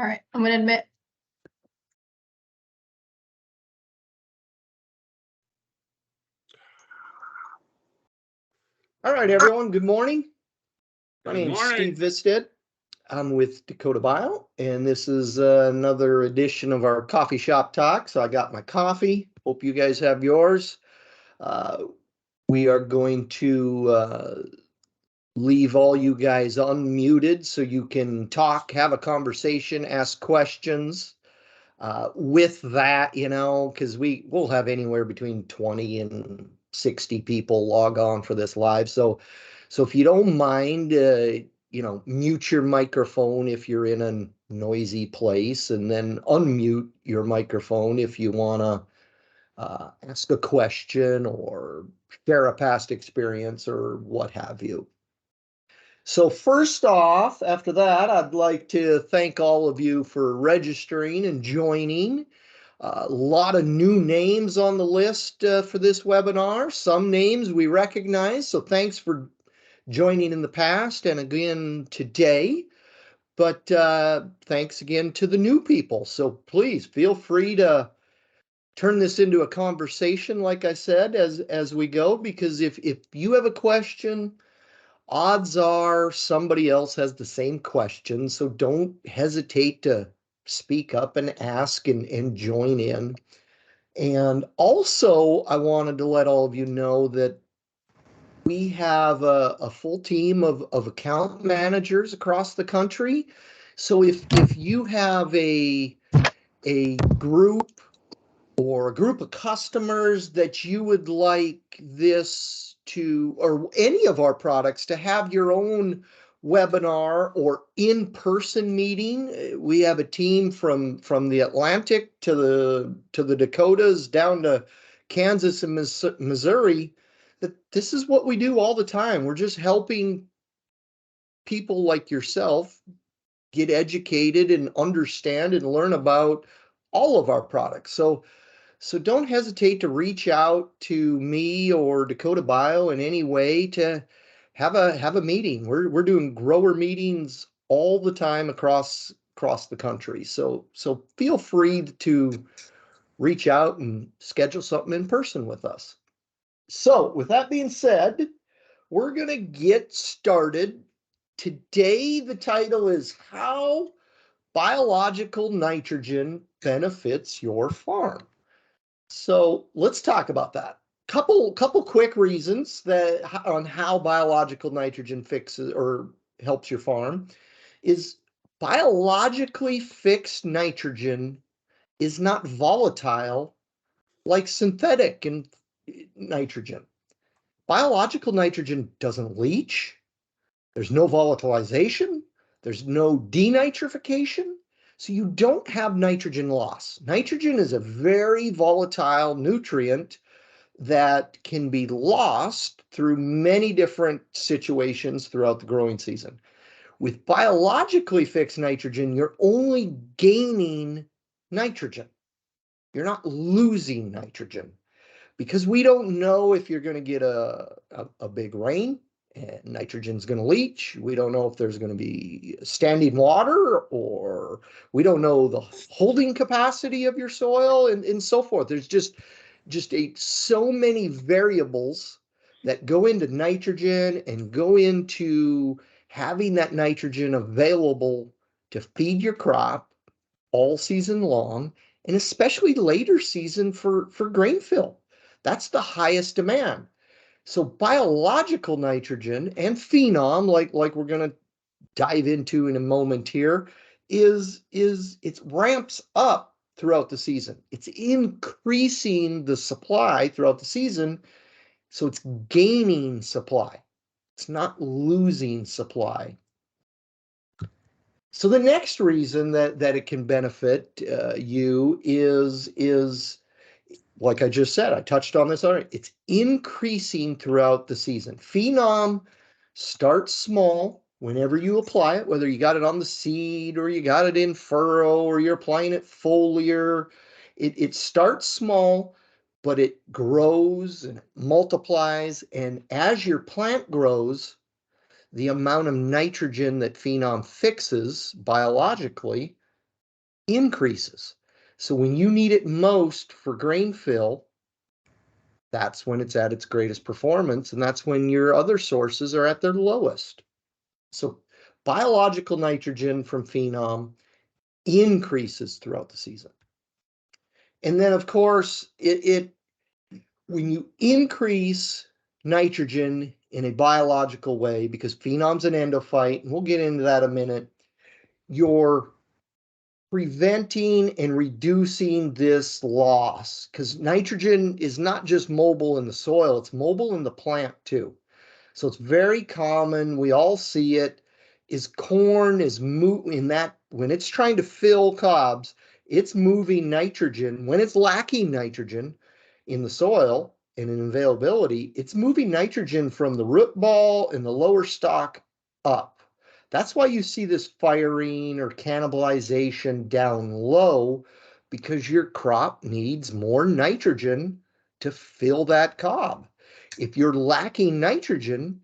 All right, I'm going to admit. All right, everyone. Good morning. My name is Steve Visted. I'm with Dakota Bio, and this is another edition of our coffee shop talk. So I got my coffee. Hope you guys have yours. We are going to leave all you guys unmuted so you can talk, have a conversation, ask questions. With that, because we'll have anywhere between 20 and 60 people log on for this live. So if you don't mind, mute your microphone if you're in a noisy place, and then unmute your microphone if you want to ask a question or share a past experience or what have you. So first off, after that, I'd like to thank all of you for registering and joining. A lot of new names on the list for this webinar. Some names we recognize, so thanks for joining in the past and again today. But thanks again to the new people. So please feel free to turn this into a conversation, like I said, as we go, because if you have a question, odds are somebody else has the same question, so don't hesitate to speak up and ask and join in. And also, I wanted to let all of you know that we have a full team of account managers across the country. So if you have a group or a group of customers that you would like this to, or any of our products to have your own webinar or in-person meeting, we have a team from the Atlantic to the Dakotas down to Kansas and Missouri. That this is what we do all the time. We're just helping people like yourself get educated and understand and learn about all of our products. So don't hesitate to reach out to me or Dakota Bio in any way to have a meeting. We're doing grower meetings all the time across the country. So feel free to reach out and schedule something in person with us. So with that being said, we're going to get started. Today, the title is How Biological Nitrogen Benefits Your Farm. So let's talk about that. Couple quick reasons that on how biological nitrogen fixes or helps your farm is biologically fixed nitrogen is not volatile like synthetic and nitrogen. Biological nitrogen doesn't leach. There's no volatilization. There's no denitrification. So you don't have nitrogen loss. Nitrogen is a very volatile nutrient that can be lost through many different situations throughout the growing season. With biologically fixed nitrogen, you're only gaining nitrogen. You're not losing nitrogen, because we don't know if you're going to get a big rain and nitrogen's going to leach. We don't know if there's going to be standing water, or we don't know the holding capacity of your soil and so forth. There's just so many variables that go into nitrogen and go into having that nitrogen available to feed your crop all season long, and especially later season for grain fill. That's the highest demand. So biological nitrogen and phenom, like we're going to dive into in a moment here, is it ramps up throughout the season. It's increasing the supply throughout the season, so it's gaining supply. It's not losing supply. So the next reason that it can benefit you is like I just said, I touched on this already. It's increasing throughout the season. Phenom starts small whenever you apply it, whether you got it on the seed or you got it in furrow or you're applying it foliar. It starts small, but it grows and it multiplies. And as your plant grows, the amount of nitrogen that phenom fixes biologically increases. So when you need it most for grain fill, that's when it's at its greatest performance, and that's when your other sources are at their lowest. So biological nitrogen from phenom increases throughout the season. And then, of course, when you increase nitrogen in a biological way, because phenom's an endophyte, and we'll get into that in a minute, you're preventing and reducing this loss, because nitrogen is not just mobile in the soil, it's mobile in the plant too. So it's very common, we all see it, is corn is in that, when it's trying to fill cobs, it's moving nitrogen. When it's lacking nitrogen in the soil and in availability, it's moving nitrogen from the root ball and the lower stalk up. That's why you see this firing or cannibalization down low, because your crop needs more nitrogen to fill that cob. If you're lacking nitrogen,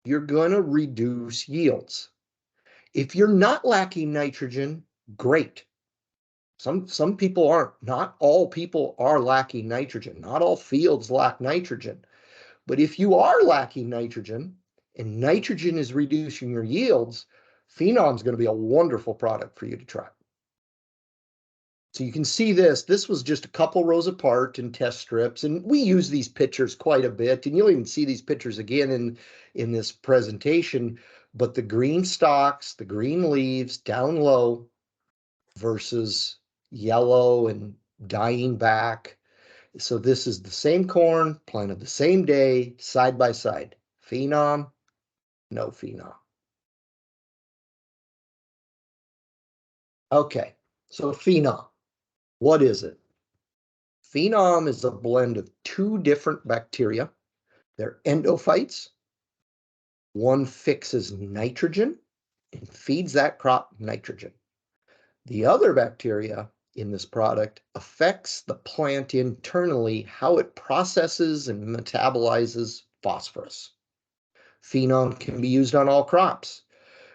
you're going to reduce yields. If you're not lacking nitrogen, great. Some people aren't. Not all people are lacking nitrogen. Not all fields lack nitrogen. But if you are lacking nitrogen and nitrogen is reducing your yields, phenom is going to be a wonderful product for you to try. So you can see this. This was just a couple rows apart in test strips, and we use these pictures quite a bit, and you'll even see these pictures again in this presentation. But the green stalks, the green leaves down low versus yellow and dying back. So this is the same corn planted the same day, side by side. Phenom, no phenom. Okay, so phenom, what is it? Phenom is a blend of two different bacteria. They're endophytes. One fixes nitrogen and feeds that crop nitrogen. The other bacteria in this product affects the plant internally, how it processes and metabolizes phosphorus. Phenom can be used on all crops.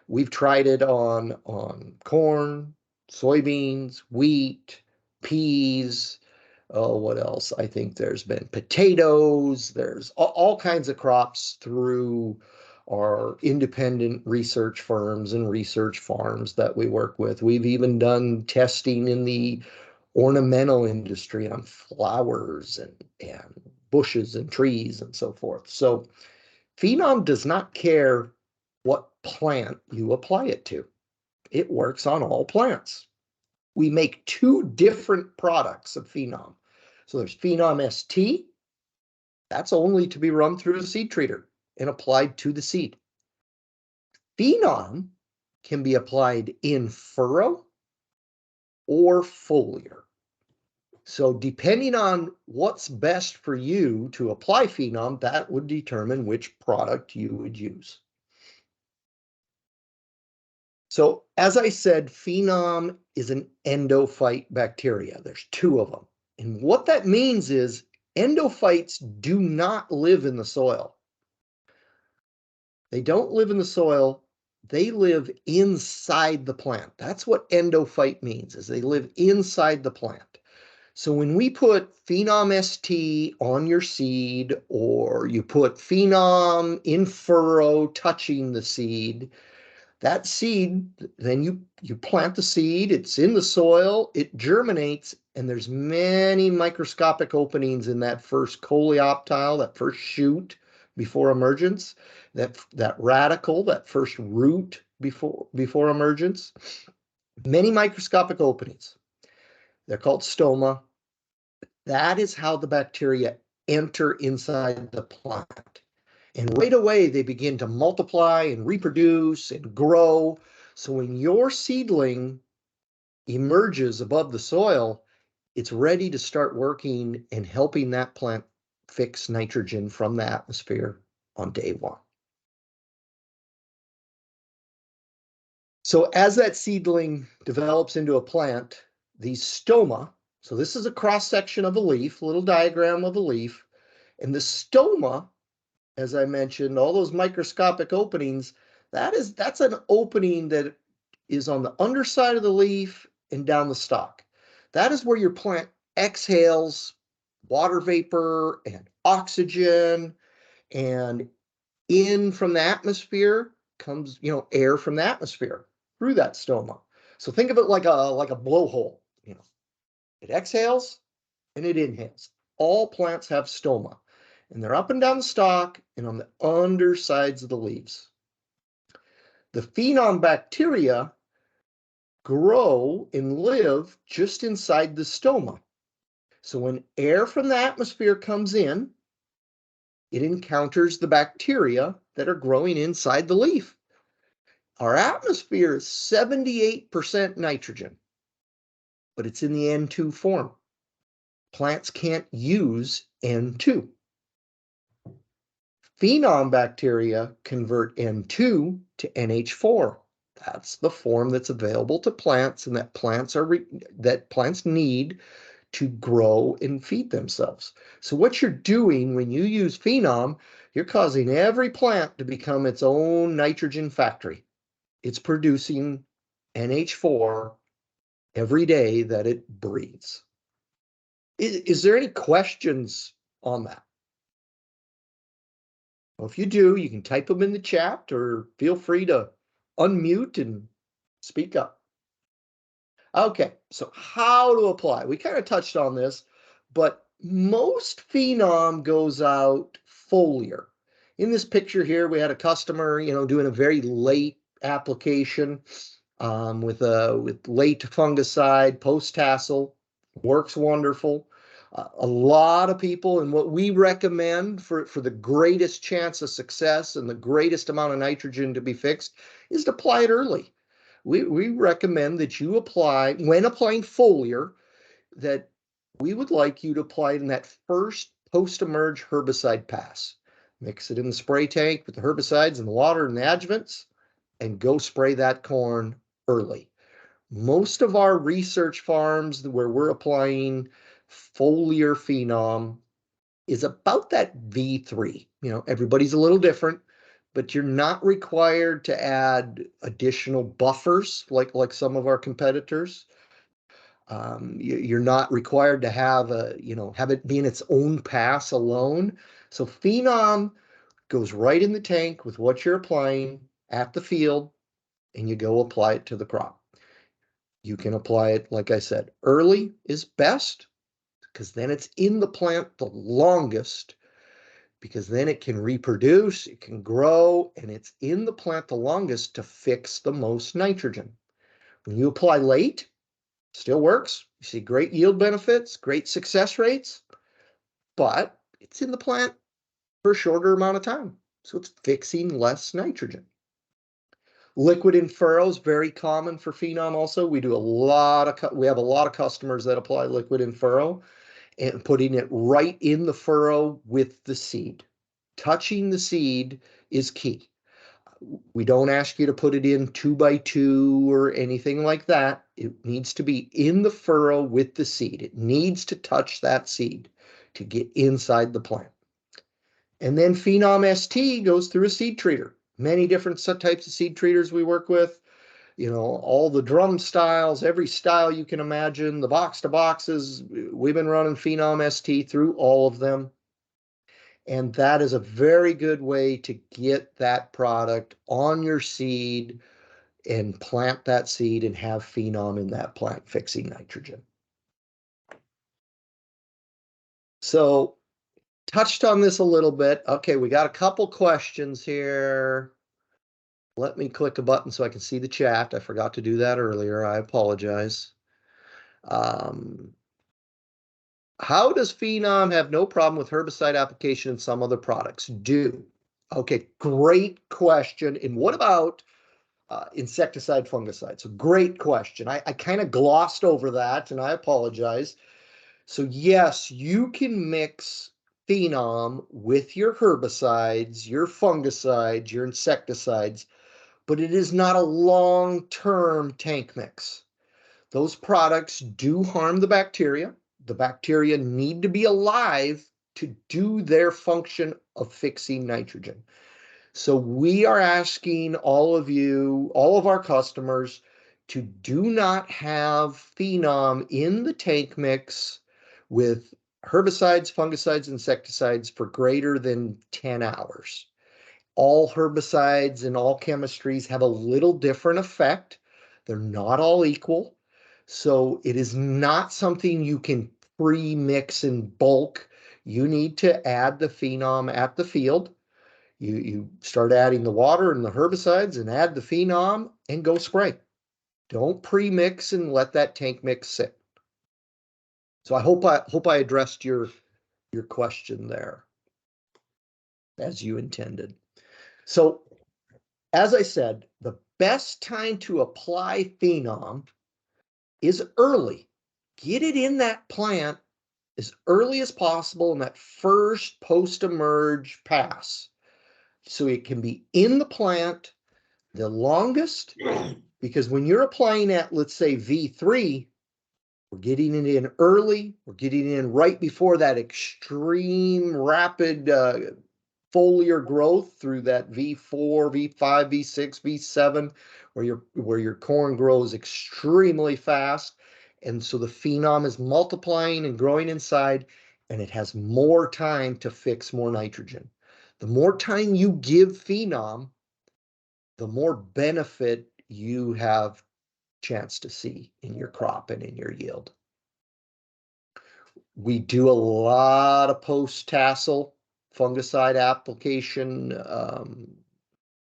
We've tried it on corn, soybeans, wheat, peas. Oh, what else? I think there's been potatoes. There's all kinds of crops through our independent research firms and research farms that we work with. We've even done testing in the ornamental industry on flowers and bushes and trees and so forth. So phenom does not care what plant you apply it to. It works on all plants. We make two different products of phenom. So there's phenom ST. That's only to be run through a seed treater and applied to the seed. Phenom can be applied in furrow or foliar. So depending on what's best for you to apply phenom, that would determine which product you would use. So as I said, phenom is an endophyte bacteria. There's two of them. And what that means is endophytes do not live in the soil. They don't live in the soil. They live inside the plant. That's what endophyte means, is they live inside the plant. So when we put phenom ST on your seed, or you put phenom in furrow touching the seed, that seed, then you plant the seed, it's in the soil, it germinates, and there's many microscopic openings in that first coleoptile, that first shoot before emergence, that radicle, that first root before emergence. Many microscopic openings. They're called stoma. That is how the bacteria enter inside the plant. And right away, they begin to multiply and reproduce and grow. So when your seedling emerges above the soil, it's ready to start working and helping that plant fix nitrogen from the atmosphere on day one. So as that seedling develops into a plant, these stoma, so this is a cross section of a leaf, a little diagram of a leaf, and the stoma, as I mentioned, all those microscopic openings, that's an opening that is on the underside of the leaf and down the stalk. That is where your plant exhales water vapor and oxygen, and in from the atmosphere comes, air from the atmosphere through that stoma. So think of it like a blowhole. It exhales and it inhales. All plants have stoma, and they're up and down the stalk and on the undersides of the leaves. The phenom bacteria grow and live just inside the stoma. So when air from the atmosphere comes in, it encounters the bacteria that are growing inside the leaf. Our atmosphere is 78% nitrogen, but it's in the N2 form. Plants can't use N2. Phenom bacteria convert N2 to NH4. That's the form that's available to plants and that plants need to grow and feed themselves. So what you're doing when you use phenom, you're causing every plant to become its own nitrogen factory. It's producing NH4 every day that it breathes. Is there any questions on that? Well, if you do, you can type them in the chat or feel free to unmute and speak up. Okay, so how to apply? We kind of touched on this, but most phenom goes out foliar. In this picture here, we had a customer, doing a very late application with late fungicide, post-tassel, works wonderful. A lot of people, and what we recommend for the greatest chance of success and the greatest amount of nitrogen to be fixed is to apply it early. We recommend that you apply, when applying foliar, that we would like you to apply it in that first post-emerge herbicide pass. Mix it in the spray tank with the herbicides and the water and the adjuvants, and go spray that corn early. Most of our research farms where we're applying foliar phenom is about that V3. Everybody's a little different, but you're not required to add additional buffers like some of our competitors. You're not required to have it be in its own pass alone. So phenom goes right in the tank with what you're applying at the field, and you go apply it to the crop. You can apply it, like I said, early is best, because then it's in the plant the longest, because then it can reproduce, it can grow, and it's in the plant the longest to fix the most nitrogen. When you apply late, still works. You see great yield benefits, great success rates, but it's in the plant for a shorter amount of time. So it's fixing less nitrogen. Liquid in furrows, very common for phenom also. We have a lot of customers that apply liquid in furrow, and putting it right in the furrow with the seed. Touching the seed is key. We don't ask you to put it in 2x2 or anything like that. It needs to be in the furrow with the seed. It needs to touch that seed to get inside the plant. And then Phenom ST goes through a seed treater. Many different types of seed treaters we work with. All the drum styles, every style you can imagine, the box to boxes. We've been running Phenom ST through all of them. And that is a very good way to get that product on your seed and plant that seed and have phenom in that plant fixing nitrogen. So touched on this a little bit. Okay, we got a couple questions here. Let me click a button so I can see the chat. I forgot to do that earlier. I apologize. How does phenom have no problem with herbicide application in some other products? Okay, great question. And what about insecticide, fungicide? So great question. I kind of glossed over that, and I apologize. So yes, you can mix phenom with your herbicides, your fungicides, your insecticides, but it is not a long-term tank mix. Those products do harm the bacteria. The bacteria need to be alive to do their function of fixing nitrogen. So we are asking all of you, all of our customers, to do not have phenom in the tank mix with herbicides, fungicides, insecticides for greater than 10 hours. All herbicides and all chemistries have a little different effect. They're not all equal. So it is not something you can pre-mix in bulk. You need to add the phenom at the field. You start adding the water and the herbicides and add the phenom and go spray. Don't pre-mix and let that tank mix sit. So I hope I addressed your question there as you intended. So as I said, the best time to apply phenom is early. Get it in that plant as early as possible in that first post-emerge pass. So it can be in the plant the longest, because when you're applying at, let's say, V3, we're getting it in early. We're getting it in right before that extreme rapid foliar growth through that V4, V5, V6, V7, where your corn grows extremely fast. And so the phenom is multiplying and growing inside, and it has more time to fix more nitrogen. The more time you give phenom, the more benefit you have chance to see in your crop and in your yield. We do a lot of post-tassel fungicide application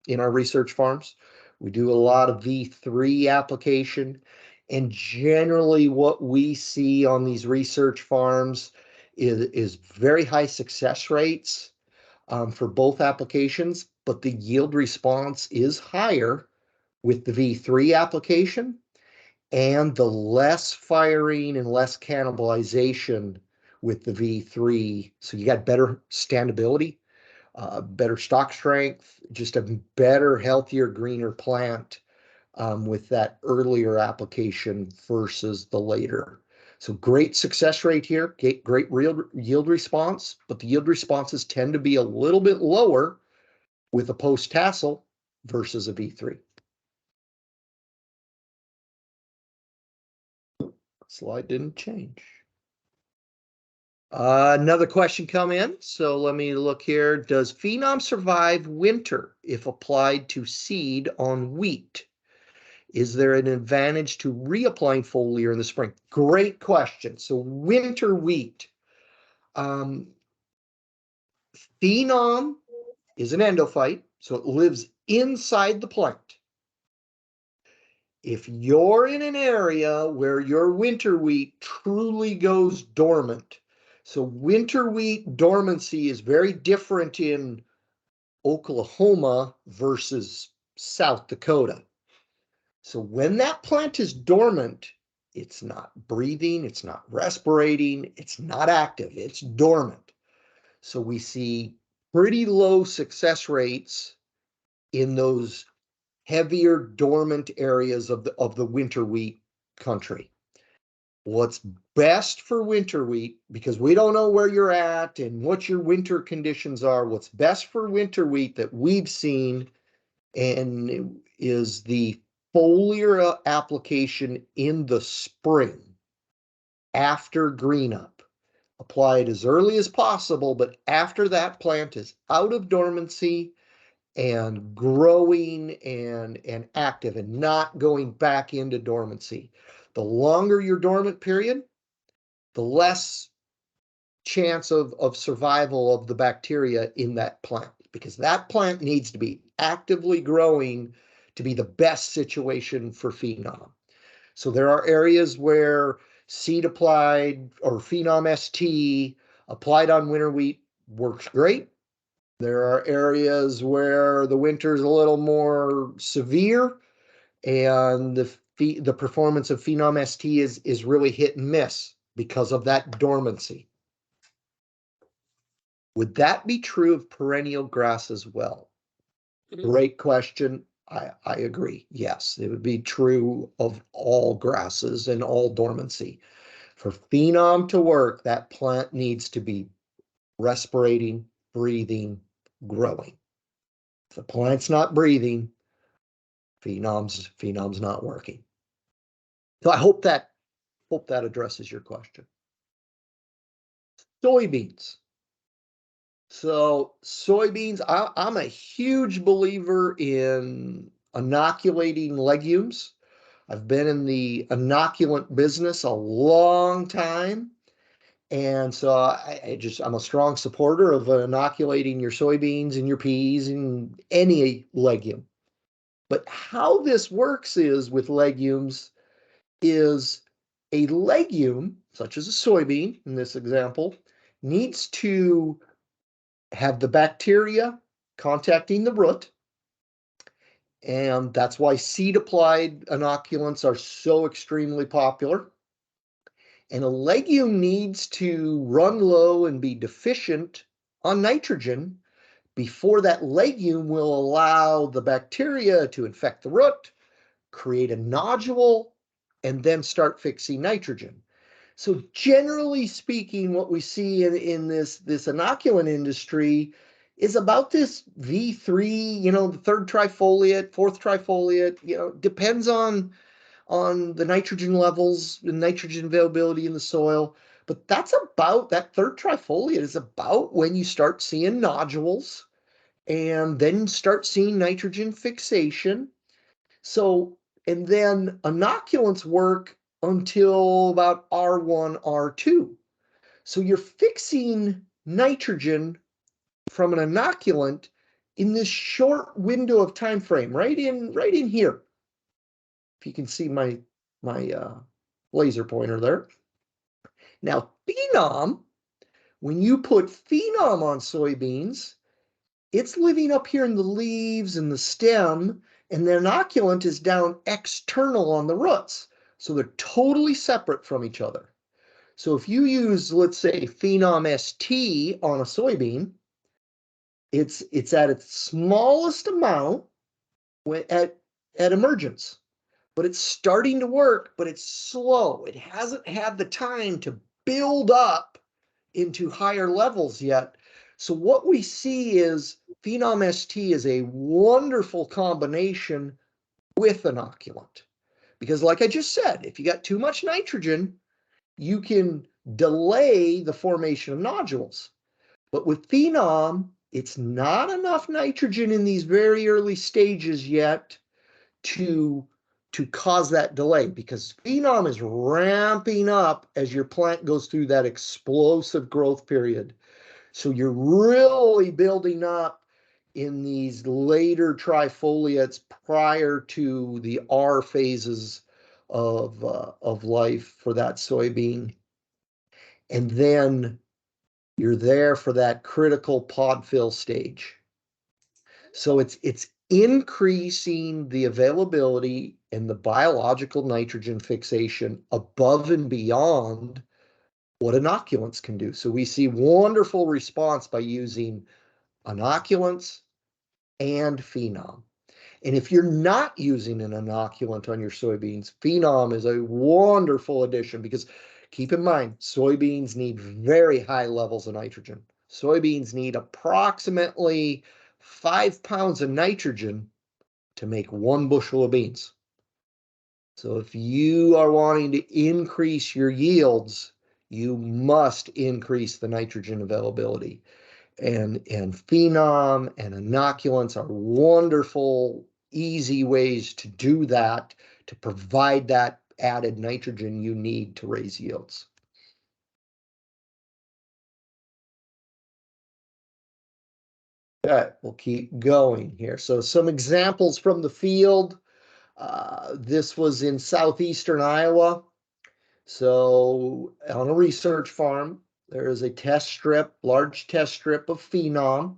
in our research farms. We do a lot of V3 application. And generally what we see on these research farms is very high success rates for both applications, but the yield response is higher with the V3 application, and the less firing and less cannibalization with the V3. So you got better standability, better stock strength, just a better, healthier, greener plant with that earlier application versus the later. So great success rate here, great real yield response, but the yield responses tend to be a little bit lower with a post-tassel versus a V3. Slide didn't change. Another question come in. So let me look here. Does phenom survive winter if applied to seed on wheat? Is there an advantage to reapplying foliar in the spring? Great question. So winter wheat. Phenom is an endophyte, so it lives inside the plant. If you're in an area where your winter wheat truly goes dormant, so winter wheat dormancy is very different in Oklahoma versus South Dakota. So when that plant is dormant, it's not breathing, it's not respirating, it's not active, it's dormant. So we see pretty low success rates in those heavier dormant areas of the winter wheat country. What's best for winter wheat, because we don't know where you're at and what your winter conditions are, what's best for winter wheat that we've seen and is the foliar application in the spring after green up. Apply it as early as possible, but after that plant is out of dormancy and growing and active and not going back into dormancy. The longer your dormant period, the less chance of survival of the bacteria in that plant, because that plant needs to be actively growing to be the best situation for phenom. So there are areas where seed applied or phenom ST applied on winter wheat works great. There are areas where the winter is a little more severe and the performance of phenom ST is really hit and miss because of that dormancy. Would that be true of perennial grass as well? Great question. I agree. Yes, it would be true of all grasses and all dormancy. For phenom to work, that plant needs to be respirating, breathing, growing. If the plant's not breathing, phenom's not working. So I hope that addresses your question. Soybeans. So soybeans, I'm a huge believer in inoculating legumes. I've been in the inoculant business a long time. And so I'm a strong supporter of inoculating your soybeans and your peas and any legume. But how this works is with legumes is a legume, such as a soybean in this example, needs to have the bacteria contacting the root. And that's why seed applied inoculants are so extremely popular. And a legume needs to run low and be deficient on nitrogen before that legume will allow the bacteria to infect the root, create a nodule, and then start fixing nitrogen. So generally speaking, what we see in this inoculant industry is about this V3, the third trifoliate, fourth trifoliate, depends on the nitrogen levels and nitrogen availability in the soil. But that third trifoliate is about when you start seeing nodules and then start seeing nitrogen fixation. So, and then inoculants work until about R1, R2. So you're fixing nitrogen from an inoculant in this short window of time frame, right in here. If you can see my laser pointer there. Now, phenom, when you put phenom on soybeans, it's living up here in the leaves and the stem, and the inoculant is down external on the roots. So they're totally separate from each other. So if you use, let's say, phenom ST on a soybean, it's at its smallest amount at emergence. But it's starting to work, but it's slow. It hasn't had the time to build up into higher levels yet. So what we see is Phenom ST is a wonderful combination with inoculant. Because like I just said, if you got too much nitrogen, you can delay the formation of nodules. But with Phenom, it's not enough nitrogen in these very early stages yet to cause that delay, because phenom is ramping up as your plant goes through that explosive growth period. So you're really building up in these later trifoliates prior to the R phases of life for that soybean. And then you're there for that critical pod fill stage. So it's increasing the availability and the biological nitrogen fixation above and beyond what inoculants can do. So we see wonderful response by using inoculants and phenom. And if you're not using an inoculant on your soybeans, phenom is a wonderful addition, because keep in mind, soybeans need very high levels of nitrogen. Soybeans need approximately 5 pounds of nitrogen to make 1 bushel of beans. So if you are wanting to increase your yields, you must increase the nitrogen availability. And phenom and inoculants are wonderful, easy ways to do that, to provide that added nitrogen you need to raise yields. Okay, we'll keep going here. So some examples from the field. This was in southeastern Iowa. So on a research farm, there is a large test strip of phenom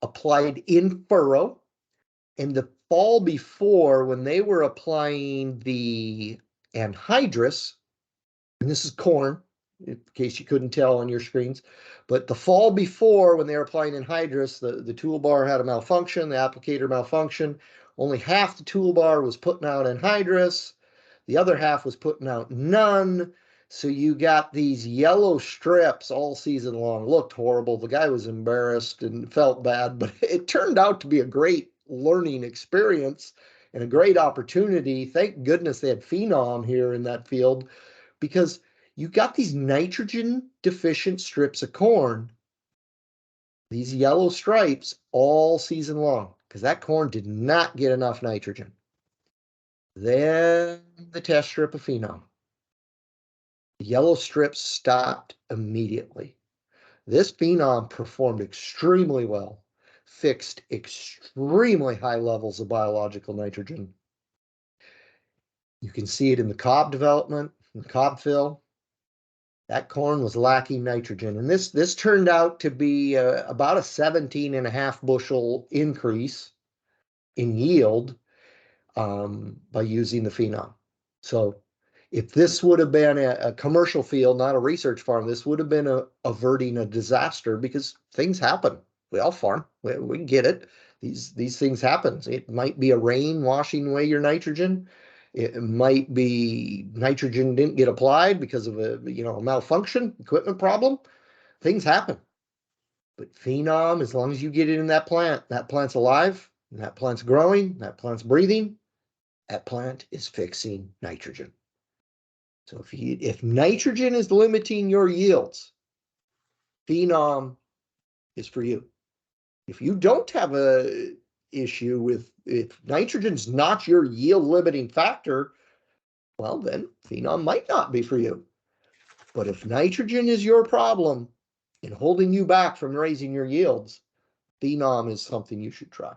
applied in furrow. And the fall before, when they were applying the anhydrous, and this is corn, in case you couldn't tell on your screens, but the fall before, when they were applying anhydrous, the toolbar had a malfunction, the applicator malfunctioned. Only half the toolbar was putting out anhydrous. The other half was putting out none. So you got these yellow strips all season long. Looked horrible. The guy was embarrassed and felt bad, but it turned out to be a great learning experience. and a great opportunity. Thank goodness they had phenom here in that field, because you got these nitrogen deficient strips of corn, these yellow stripes, all season long, because that corn did not get enough nitrogen. Then the test strip of phenom. The yellow strips stopped immediately. This phenom performed extremely well, fixed extremely high levels of biological nitrogen. You can see it in the cob development, in the cob fill. That corn was lacking nitrogen. And this turned out to be about a 17.5 bushel increase in yield by using the phenom. So if this would have been a commercial field, not a research farm, this would have been averting a disaster, because things happen. We all farm. We get it. These things happen. It might be a rain washing away your nitrogen. It might be nitrogen didn't get applied because of a malfunction, equipment problem. Things happen. But phenom, as long as you get it in that plant's alive, and that plant's growing, that plant's breathing, that plant is fixing nitrogen. So if nitrogen is limiting your yields, phenom is for you. If you don't have a issue with, if nitrogen's not your yield limiting factor, well, then phenom might not be for you. But if nitrogen is your problem and holding you back from raising your yields, phenom is something you should try.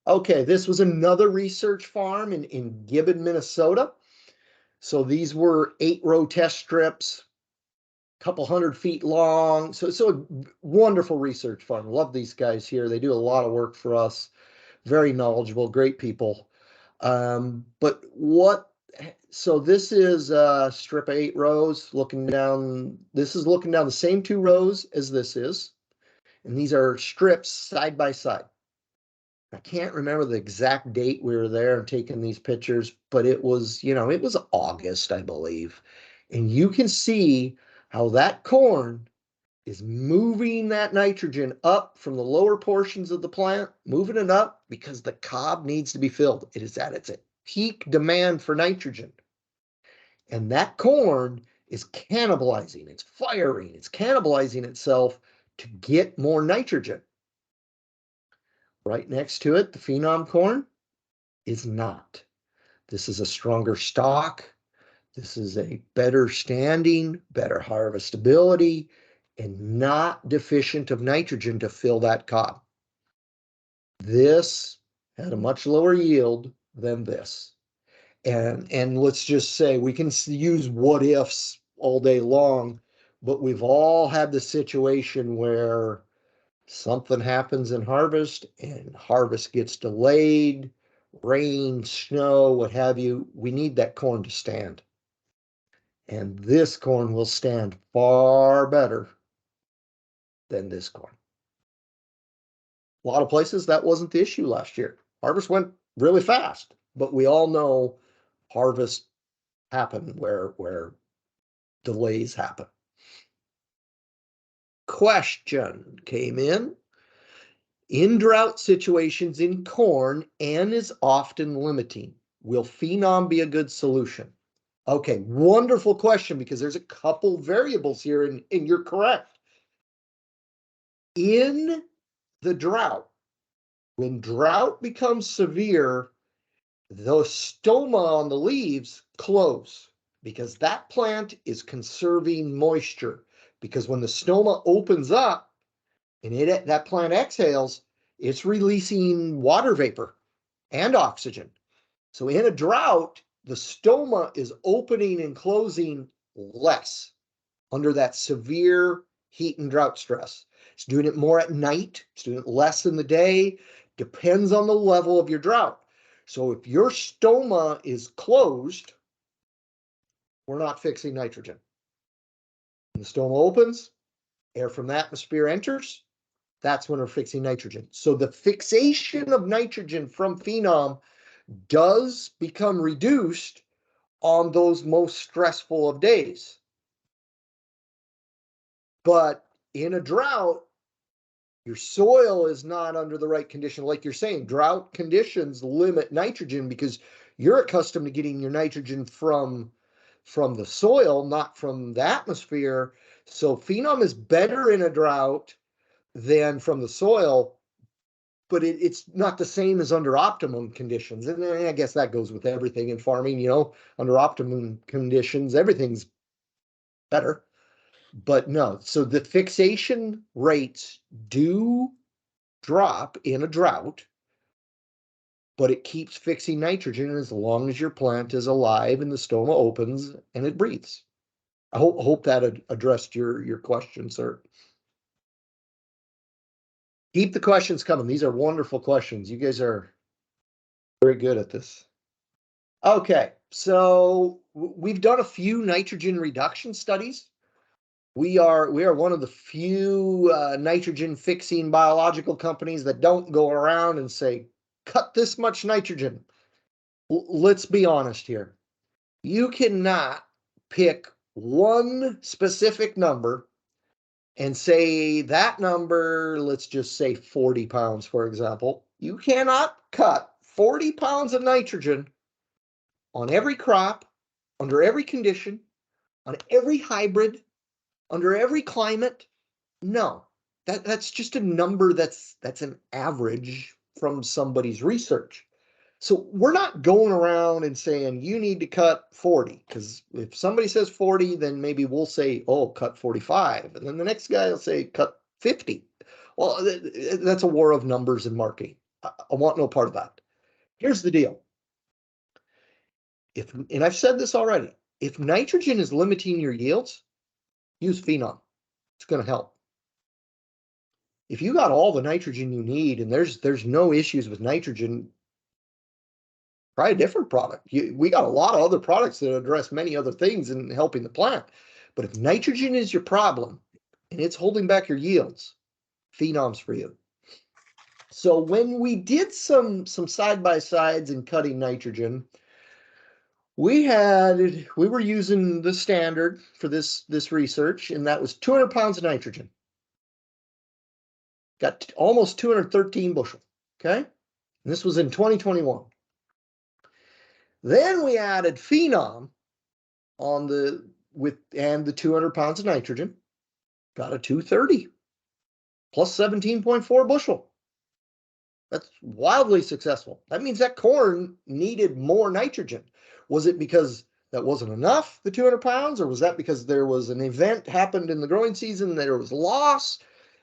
Okay, this was another research farm in Gibbon, Minnesota. So these were 8-row test strips, a couple 100 feet long. So a wonderful research farm. Love these guys here. They do a lot of work for us. Very knowledgeable, great people. So this is a strip of 8 rows looking down. This is looking down the same 2 rows as this is. And these are strips side by side. I can't remember the exact date we were there and taking these pictures, but it was August, I believe. And you can see how that corn is moving that nitrogen up from the lower portions of the plant, moving it up because the cob needs to be filled. It is at its peak demand for nitrogen. And that corn is cannibalizing, it's firing, it's cannibalizing itself to get more nitrogen. Right next to it, the phenom corn is not. This is a stronger stalk. This is a better standing, better harvestability, and not deficient of nitrogen to fill that cob. This had a much lower yield than this. And let's just say, we can use what ifs all day long, but we've all had the situation where something happens in harvest and harvest gets delayed, rain, snow, what have you. We need that corn to stand. And this corn will stand far better than this corn. A lot of places that wasn't the issue last year. Harvest went really fast, but we all know harvest happen where delays happen. Question came in drought situations in corn, and is often limiting. Will phenom be a good solution? Okay, wonderful question, because there's a couple variables here, and you're correct. In the drought, when drought becomes severe, the stoma on the leaves close, because that plant is conserving moisture. Because when the stoma opens up, and that plant exhales, it's releasing water vapor and oxygen. So in a drought, the stoma is opening and closing less under that severe heat and drought stress. It's doing it more at night. It's doing it less in the day. Depends on the level of your drought. So if your stoma is closed, we're not fixing nitrogen. When the stoma opens, air from the atmosphere enters. That's when we're fixing nitrogen. So the fixation of nitrogen from phenom does become reduced on those most stressful of days. But in a drought, your soil is not under the right condition. Like you're saying, drought conditions limit nitrogen because you're accustomed to getting your nitrogen from the soil, not from the atmosphere. So phenom is better in a drought than from the soil, but it's not the same as under optimum conditions. And I guess that goes with everything in farming, under optimum conditions, everything's better. But no, so the fixation rates do drop in a drought, but it keeps fixing nitrogen as long as your plant is alive and the stoma opens and it breathes. I hope that addressed your question, sir. Keep the questions coming. These are wonderful questions. You guys are very good at this. Okay, so we've done a few nitrogen reduction studies. We are one of the few nitrogen fixing biological companies that don't go around and say, cut this much nitrogen. Let's be honest here. You cannot pick one specific number and say that number, let's just say 40 pounds, for example. You cannot cut 40 pounds of nitrogen on every crop, under every condition, on every hybrid, under every climate. No, that's just a number that's an average from somebody's research. So we're not going around and saying you need to cut 40, because if somebody says 40, then maybe we'll say, oh, cut 45. And then the next guy will say, cut 50. Well, that's a war of numbers and marketing. I want no part of that. Here's the deal. And I've said this already, if nitrogen is limiting your yields, use phenom. It's going to help. If you got all the nitrogen you need and there's no issues with nitrogen, try a different product. We got a lot of other products that address many other things in helping the plant. But if nitrogen is your problem and it's holding back your yields, phenom's for you. So when we did some side-by-sides in cutting nitrogen, we were using the standard for this research, and that was 200 pounds of nitrogen. Got almost 213 bushel, okay? And this was in 2021. Then we added phenom on the 200 pounds of nitrogen, got a 230 plus 17.4 bushel. That's wildly successful. That means that corn needed more nitrogen. Was it because that wasn't enough, the 200 pounds, or was that because there was an event happened in the growing season, there was loss?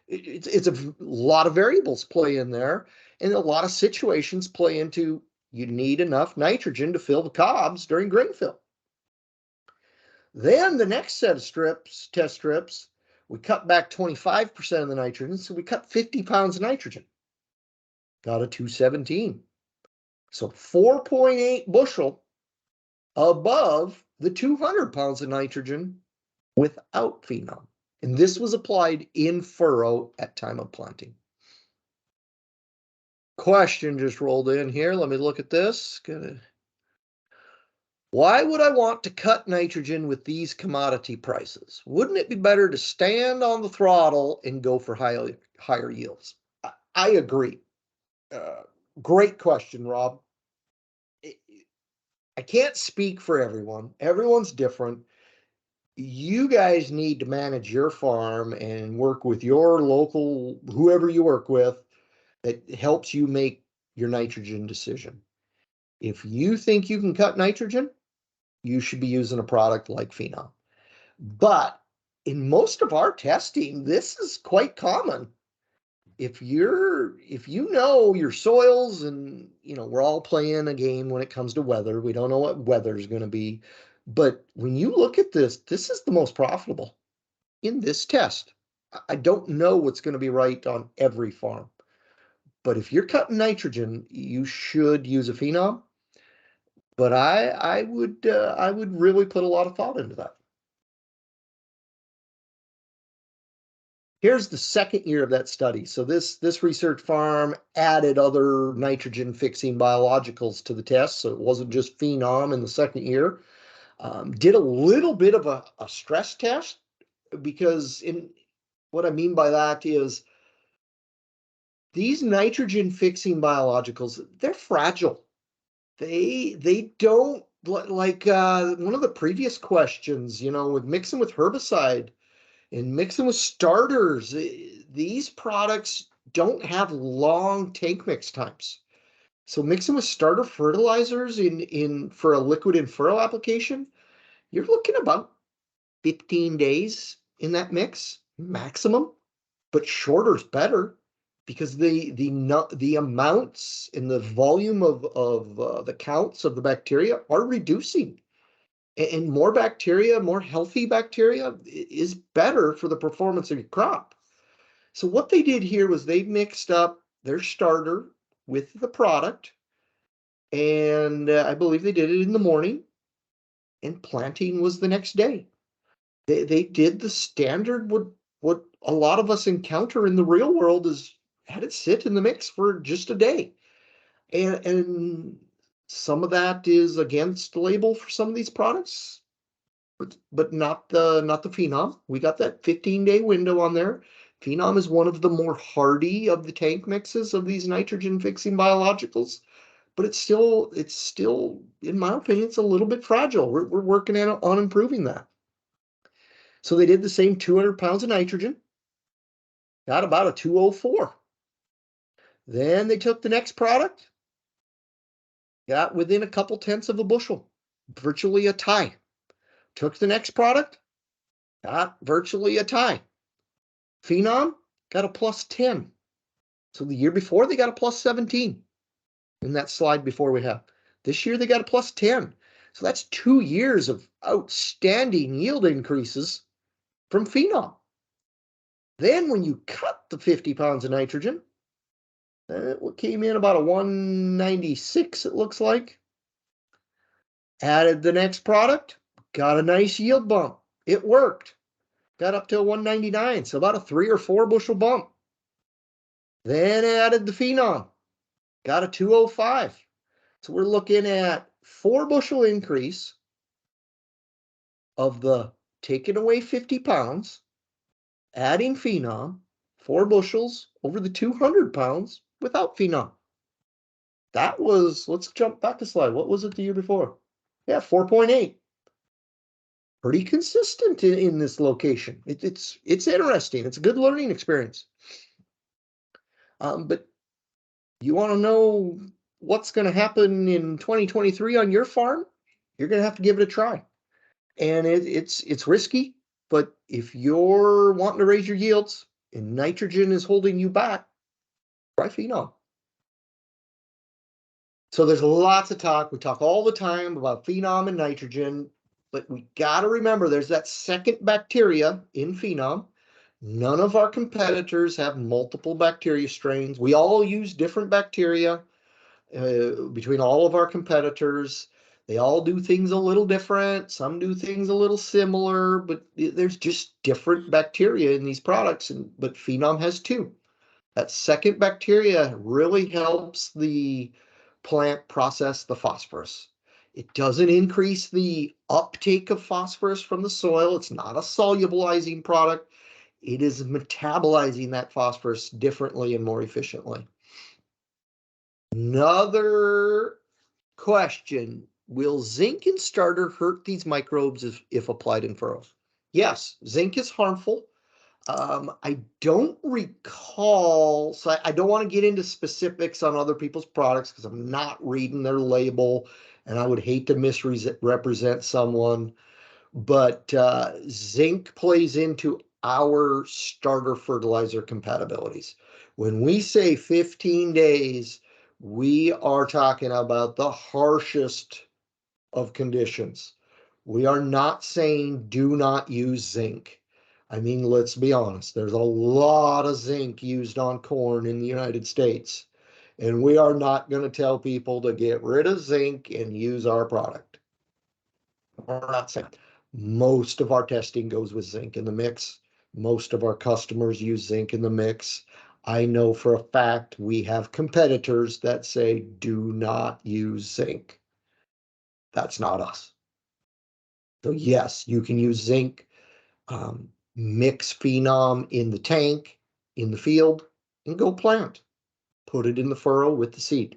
It's a lot of variables play in there, and a lot of situations play into you need enough nitrogen to fill the cobs during grain fill. Then the next set of test strips, we cut back 25% of the nitrogen, so we cut 50 pounds of nitrogen. Got a 217. So 4.8 bushel above the 200 pounds of nitrogen without phenom. And this was applied in furrow at time of planting. Question just rolled in here. Let me look at this. Why would I want to cut nitrogen with these commodity prices? Wouldn't it be better to stand on the throttle and go for higher yields? I agree. Great question, Rob. I can't speak for everyone. Everyone's different. You guys need to manage your farm and work with your local, whoever you work with, that helps you make your nitrogen decision. If you think you can cut nitrogen, you should be using a product like phenom. But in most of our testing, this is quite common. If you know your soils, and we're all playing a game when it comes to weather. We don't know what weather is going to be, but when you look at this is the most profitable in this test. I don't know what's going to be right on every farm, but if you're cutting nitrogen, you should use a phenom. But I would really put a lot of thought into that. Here's the second year of that study. So this research farm added other nitrogen fixing biologicals to the test. So it wasn't just phenom in the second year. Did a little bit of a stress test, because what I mean by that is these nitrogen fixing biologicals, they're fragile. They don't, like one of the previous questions, with mixing with herbicide and mixing with starters, these products don't have long tank mix times. So mixing with starter fertilizers in for a liquid in furrow application, you're looking about 15 days in that mix maximum, but shorter is better because the amounts and the volume of the counts of the bacteria are reducing, and more bacteria, more healthy bacteria is better for the performance of your crop. So what they did here was they mixed up their starter with the product, and I believe they did it in the morning, and planting was the next day. They did the standard, what a lot of us encounter in the real world, is had it sit in the mix for just a day. And some of that is against the label for some of these products, but not the Phenom. We got that 15-day window on there. Phenom is one of the more hardy of the tank mixes of these nitrogen fixing biologicals, but it's still, in my opinion, it's a little bit fragile. We're working on improving that. So they did the same 200 pounds of nitrogen, got about a 204. Then they took the next product, got within a couple tenths of a bushel, virtually a tie. Took the next product, got virtually a tie. Phenom got a plus 10. So the year before, they got a plus 17 in that slide before we have. This year, they got a plus 10. So that's 2 years of outstanding yield increases from Phenom. Then when you cut the 50 pounds of nitrogen, it came in about a 196, it looks like. Added the next product, got a nice yield bump. It worked. Got up to a 199, so about a 3 or 4 bushel bump. Then added the Phenom, got a 205. So we're looking at 4 bushel increase of the taking away 50 pounds, adding Phenom, 4 bushels over the 200 pounds without Phenom. That was, let's jump back a slide. What was it the year before? Yeah, 4.8. Pretty consistent in this location. It's interesting. It's a good learning experience. But you want to know what's going to happen in 2023 on your farm? You're going to have to give it a try. And it's risky, but if you're wanting to raise your yields and nitrogen is holding you back, try Phenom. So there's lots of talk. We talk all the time about Phenom and nitrogen, but we got to remember there's that second bacteria in Phenom. None of our competitors have multiple bacteria strains. We all use different bacteria between all of our competitors. They all do things a little different. Some do things a little similar, but there's just different bacteria in these products. But Phenom has 2. That second bacteria really helps the plant process the phosphorus. It doesn't increase the uptake of phosphorus from the soil. It's not a solubilizing product. It is metabolizing that phosphorus differently and more efficiently. Another question, will zinc in starter hurt these microbes if applied in furrows? Yes, zinc is harmful. I don't recall, so I don't want to get into specifics on other people's products because I'm not reading their label, and I would hate to misrepresent someone. But zinc plays into our starter fertilizer compatibilities. When we say 15 days, we are talking about the harshest of conditions. We are not saying do not use zinc. I mean, let's be honest, there's a lot of zinc used on corn in the United States, and we are not going to tell people to get rid of zinc and use our product. We're not saying. Most of our testing goes with zinc in the mix. Most of our customers use zinc in the mix. I know for a fact we have competitors that say do not use zinc. That's not us. So yes, you can use zinc, mix Phenom in the tank, in the field, and go plant. Put it in the furrow with the seed.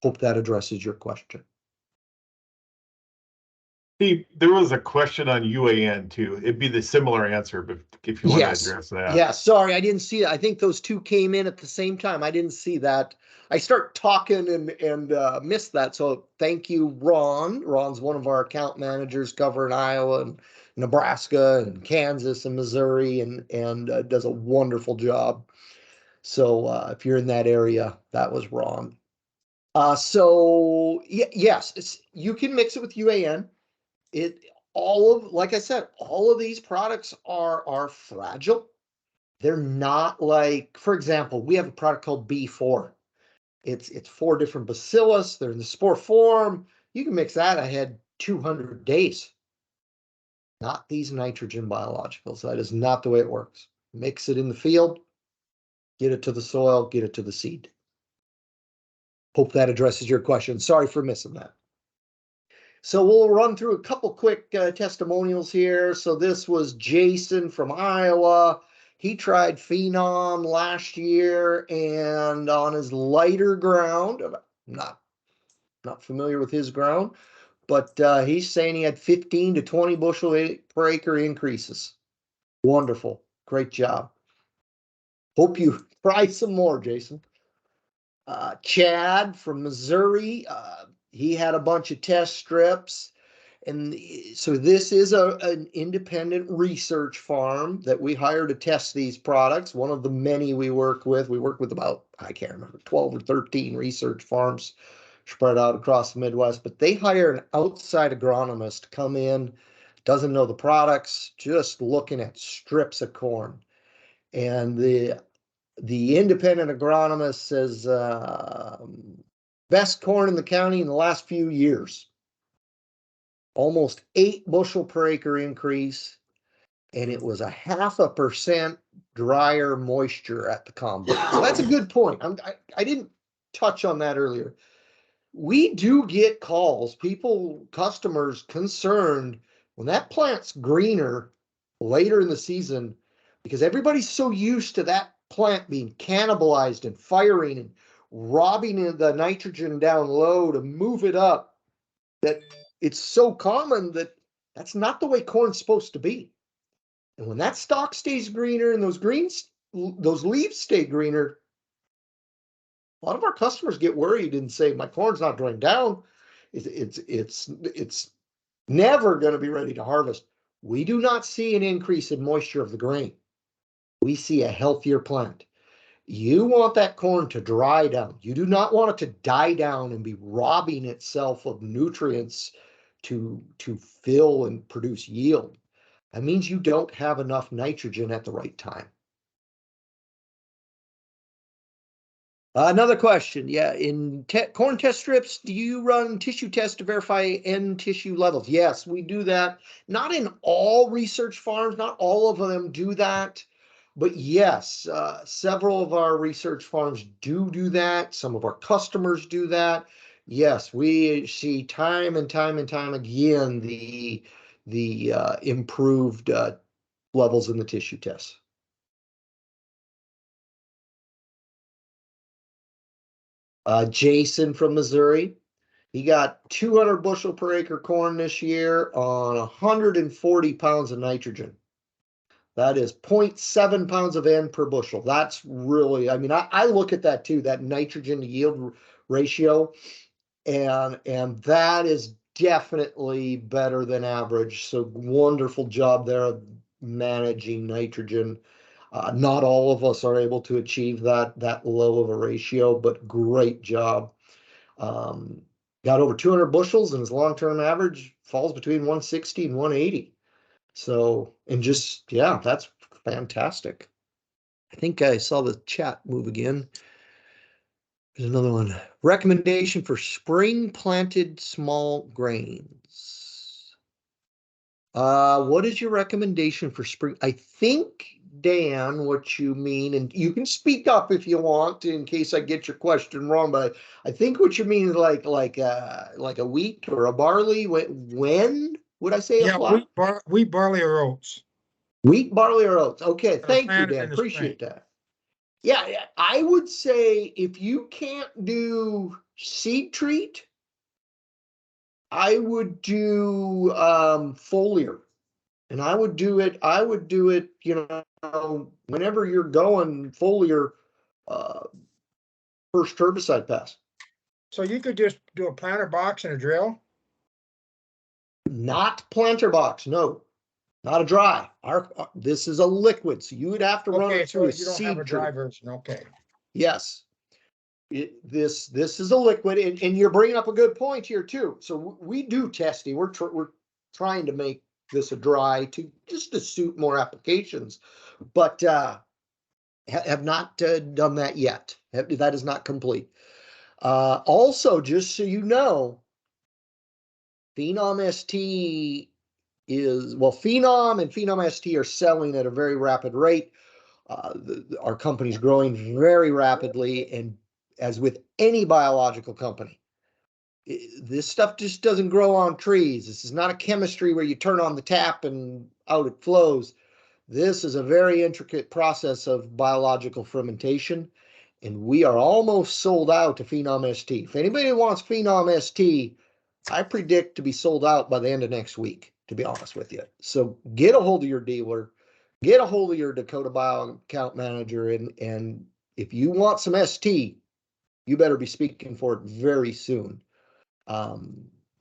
Hope that addresses your question. Steve, there was a question on UAN too. It'd be the similar answer, but if you want to address that. Yeah, sorry, I didn't see it. I think those two came in at the same time. I didn't see that. I start talking and missed that. So thank you, Ron. Ron's one of our account managers covering Iowa and Nebraska and Kansas and Missouri and does a wonderful job. So if you're in that area, that was Ron. Yes, you can mix it with UAN. Like I said, all of these products are fragile. They're not like, for example, we have a product called B4. It's 4 different bacillus. They're in the spore form. You can mix that ahead 200 days. Not these nitrogen biologicals. That is not the way it works. Mix it in the field, get it to the soil, get it to the seed. Hope that addresses your question. Sorry for missing that. So we'll run through a couple quick testimonials here. So this was Jason from Iowa. He tried Phenom last year, and on his lighter ground, not familiar with his ground, but he's saying he had 15 to 20 bushel per acre increases. Wonderful. Great job. Hope you try some more, Jason. Chad from Missouri, he had a bunch of test strips. And so this is an independent research farm that we hire to test these products. One of the many we work with. We work with about, I can't remember, 12 or 13 research farms spread out across the Midwest. But they hire an outside agronomist to come in, doesn't know the products, just looking at strips of corn. And the independent agronomist says, best corn in the county in the last few years. Almost 8 bushel per acre increase, and it was 0.5% drier moisture at the combine. So that's a good point. I didn't touch on that earlier. We do get calls, customers concerned when that plant's greener later in the season, because everybody's so used to that plant being cannibalized and firing and robbing the nitrogen down low to move it up, that it's so common that that's not the way corn's supposed to be. And when that stalk stays greener and those leaves stay greener, a lot of our customers get worried and say, my corn's not drying down. It's never going to be ready to harvest. We do not see an increase in moisture of the grain. We see a healthier plant. You want that corn to dry down. You do not want it to die down and be robbing itself of nutrients to fill and produce yield. That means you don't have enough nitrogen at the right time. Another question. Yeah, in corn test strips, do you run tissue tests to verify N tissue levels? Yes, we do that. Not in all research farms, not all of them do that. But yes, several of our research farms do that. Some of our customers do that. Yes, we see time and time again the improved levels in the tissue tests. Jason from Missouri, he got 200 bushel per acre corn this year on 140 pounds of nitrogen. That is 0.7 pounds of N per bushel. That's really, I mean, I look at that too, that nitrogen to yield ratio, and that is definitely better than average. So wonderful job there of managing nitrogen. Not all of us are able to achieve that low of a ratio, but great job. Got over 200 bushels, and his long-term average falls between 160 and 180. So, and just, yeah, that's fantastic. I think I saw the chat move again. There's another one. Recommendation for spring planted small grains. What is your recommendation for spring? I think, Dan, what you mean, and you can speak up if you want in case I get your question wrong, but I think what you mean is like a wheat or a barley. When would I say? Yeah, wheat, barley, or oats. Wheat, barley, or oats. Okay, thank you, Dan. Appreciate that. Yeah, I would say if you can't do seed treat, I would do foliar. And I would do it, whenever you're going foliar, uh, first herbicide pass. So you could just do a planter box and a drill? Not planter box, no. Not a dry. This is a liquid, so you would have to run Okay, it through so a you don't have a seed dry treat. version, okay. Yes. This is a liquid, and you're bringing up a good point here too. So we do testing. We're trying to make this a dry to suit more applications, but have not done that yet. That is not complete. Also, just so you know, Phenom ST Phenom and Phenom ST are selling at a very rapid rate. Our company's growing very rapidly, and as with any biological company, this stuff just doesn't grow on trees. This is not a chemistry where you turn on the tap and out it flows. This is a very intricate process of biological fermentation, and we are almost sold out to Phenom ST. If anybody wants Phenom ST, I predict to be sold out by the end of next week, to be honest with you. So get a hold of your dealer, get a hold of your Dakota Bio account manager, and if you want some ST, you better be speaking for it very soon. Hey,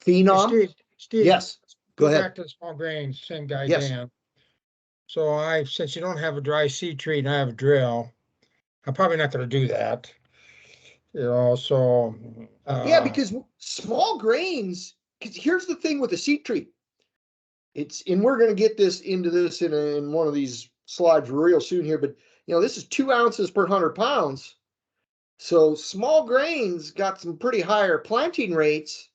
Phenom, Steve, yes, go go ahead. back to the small grains, same guy, Yes. Dan. So since you don't have a dry seed treat and I have a drill, I'm probably not gonna do that. So, Yeah, because small grains, because here's the thing with the seed treat. And we're going to get into this in one of these slides real soon here, but this is 2 ounces per 100 pounds. So small grains got some pretty higher planting rates.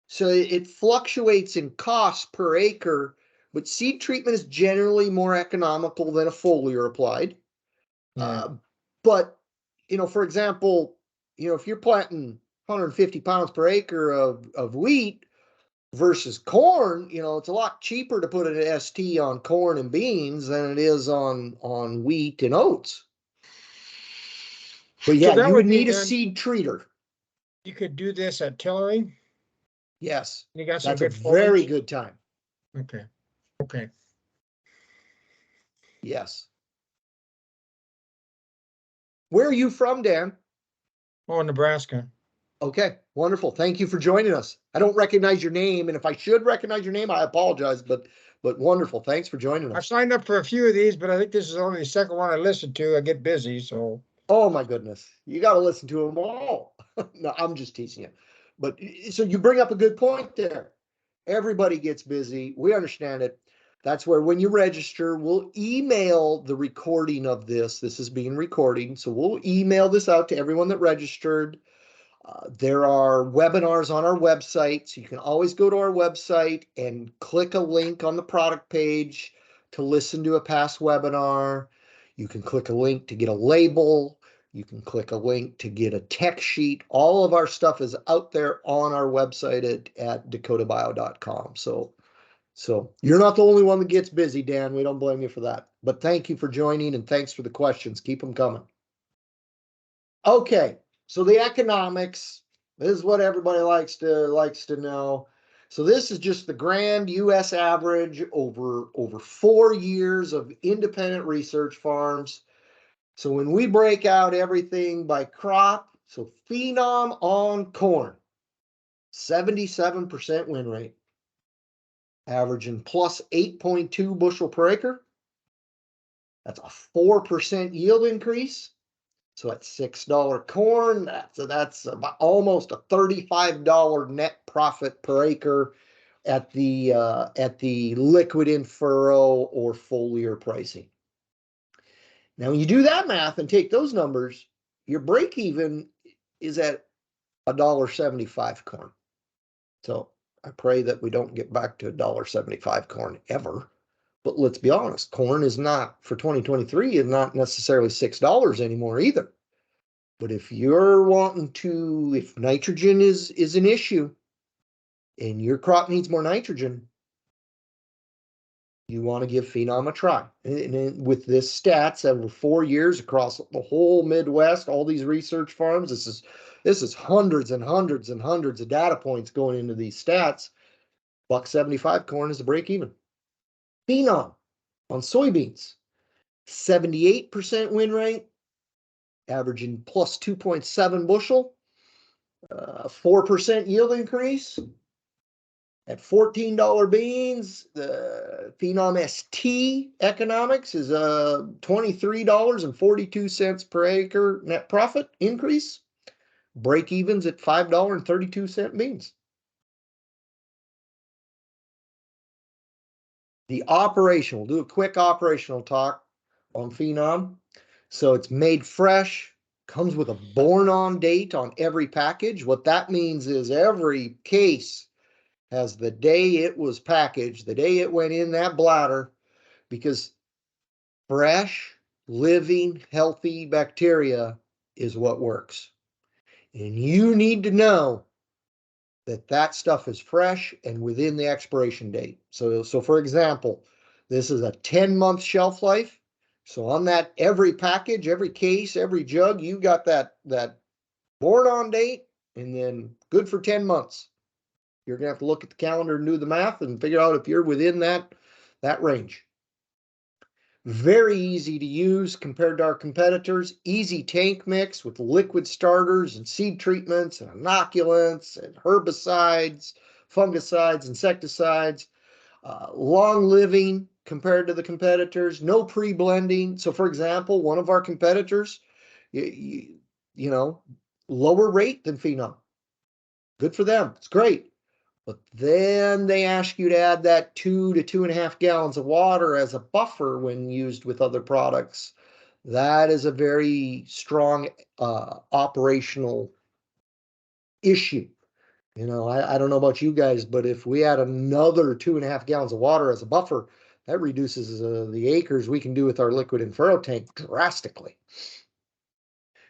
So it fluctuates in cost per acre, but seed treatment is generally more economical than a foliar applied. yeah. But, for example, if you're planting 150 pounds per acre of wheat versus corn, it's a lot cheaper to put an ST on corn and beans than it is on wheat and oats. But yeah, So that you would would be need a then, seed treater. you could do this at tillery? Yes, You got some that's a good very foliage? good time. Okay, okay. Yes. Where are you from, Dan? Oh, Nebraska. Okay, wonderful. Thank you for joining us. I don't recognize your name, and if I should recognize your name, I apologize, but wonderful. Thanks for joining I've us. signed up for a few of these, but I think this is only the second one I listened to. I get busy, so. Oh my goodness, you got to listen to them all. No, I'm just teasing you. But so you bring up a good point there. Everybody gets busy. We understand it. That's where when you register, we'll email the recording of this. This is being recorded. So we'll email this out to everyone that registered. There are webinars on our website. So you can always go to our website and click a link on the product page to listen to a past webinar. You can click a link to get a label. You can click a link to get a tech sheet. All of our stuff is out there on our website at dakotabio.com. So you're not the only one that gets busy, Dan. We don't blame you for that. But thank you for joining and thanks for the questions. Keep them coming. Okay, so the economics, this is what everybody likes to know. So this is just the grand US average over 4 years of independent research farms. So when we break out everything by crop, so phenom on corn, 77% win rate, averaging plus 8.2 bushel per acre. That's a 4% yield increase. So at $6 corn, that's about almost a $35 net profit per acre at the liquid in furrow or foliar pricing. Now, when you do that math and take those numbers, your break even is at $1.75 corn. So I pray that we don't get back to $1.75 corn ever. But let's be honest, corn is not, for 2023, is not necessarily $6 anymore either. But if you're wanting to, if nitrogen is an issue and your crop needs more nitrogen, you want to give Phenom a try. And with this stats over 4 years across the whole Midwest, all these research farms, this is hundreds and hundreds and hundreds of data points going into these stats. $1.75 corn is the break even. Phenom on soybeans, 78% win rate, averaging plus 2.7 bushel, 4% yield increase. At $14 beans, the Phenom ST economics is $23.42 per acre net profit increase. Break evens at $5.32 beans. The operational, we'll do a quick operational talk on Phenom. So it's made fresh, comes with a born on date on every package. What that means is every case has the day it was packaged, the day it went in that bladder, because fresh, living, healthy bacteria is what works. And you need to know that that stuff is fresh and within the expiration date. So for example, this is a 10-month shelf life. So on that, every package, every case, every jug, you got that born on date and then good for 10 months. You're going to have to look at the calendar and do the math and figure out if you're within that range. Very easy to use compared to our competitors. Easy tank mix with liquid starters and seed treatments and inoculants and herbicides, fungicides, insecticides. Long living compared to the competitors. No pre-blending. So for example, one of our competitors, you know, lower rate than Phenom. Good for them. It's great. But then they ask you to add that 2 to 2.5 gallons of water as a buffer when used with other products. That is a very strong operational issue. You know, I don't know about you guys, but if we add another 2.5 gallons of water as a buffer, that reduces the acres we can do with our liquid in furrow tank drastically.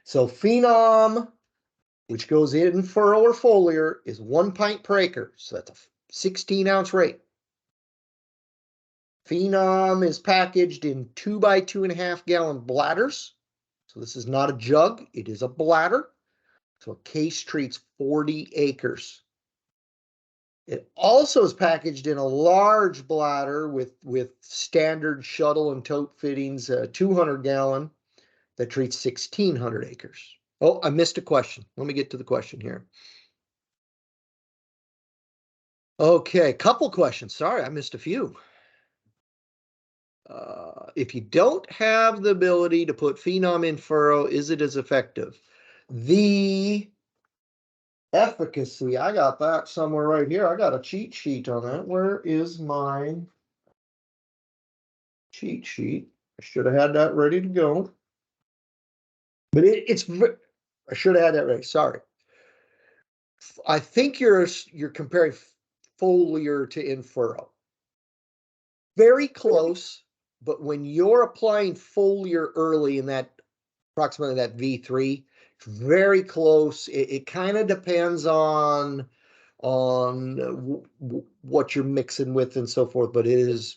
So Phenom, which goes in furrow or foliar, is 1 pint per acre. So that's a 16-ounce rate. Phenom is packaged in 2 by 2.5 gallon bladders. So this is not a jug, it is a bladder. So a case treats 40 acres. It also is packaged in a large bladder with standard shuttle and tote fittings, 200 gallon that treats 1,600 acres. Oh, I missed a question. Let me get to the question here. Okay, couple questions. Sorry, I missed a few. If you don't have the ability to put Phenom in furrow, is it as effective? The efficacy, I got that somewhere right here. I got a cheat sheet on that. Where is my cheat sheet? I should have had that ready to go. But I should have had that ready. Sorry. I think you're comparing foliar to in furrow. Very close, but when you're applying foliar early in that approximately that V3, it's very close. It kind of depends on what you're mixing with and so forth, but it's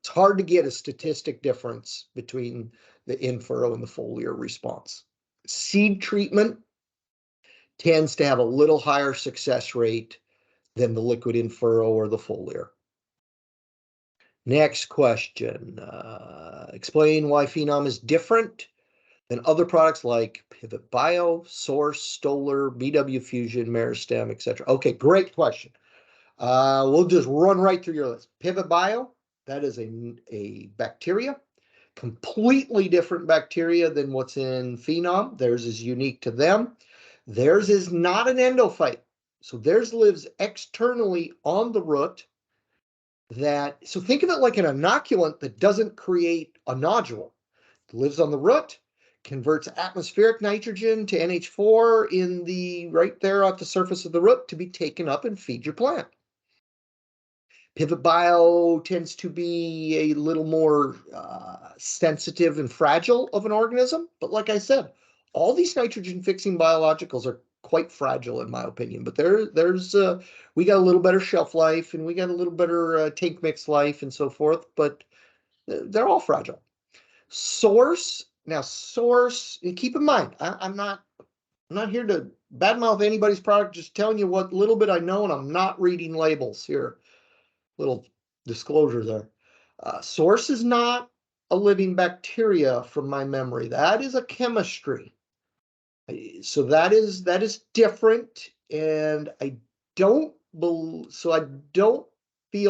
hard to get a statistic difference between the in furrow and the foliar response. Seed treatment tends to have a little higher success rate than the liquid in furrow or the foliar. Next question. Explain why Phenom is different than other products like Pivot Bio, Source, Stoller, BW Fusion, Meristem, etc. Okay, great question. We'll just run right through your list. Pivot Bio, that is a bacteria, completely different bacteria than what's in Phenom. Theirs is unique to them. Theirs is not an endophyte. So theirs lives externally on the root. So think of it like an inoculant that doesn't create a nodule. It lives on the root, converts atmospheric nitrogen to NH4 right there at the surface of the root to be taken up and feed your plant. Pivot Bio tends to be a little more sensitive and fragile of an organism, but like I said, all these nitrogen fixing biologicals are quite fragile in my opinion, but there's we got a little better shelf life and we got a little better tank mix life and so forth, but they're all fragile. Source, and keep in mind, I'm not here to badmouth anybody's product, just telling you what little bit I know, and I'm not reading labels here. Little disclosure there. Source is not a living bacteria from my memory. That is a chemistry. So that is different, and I don't feel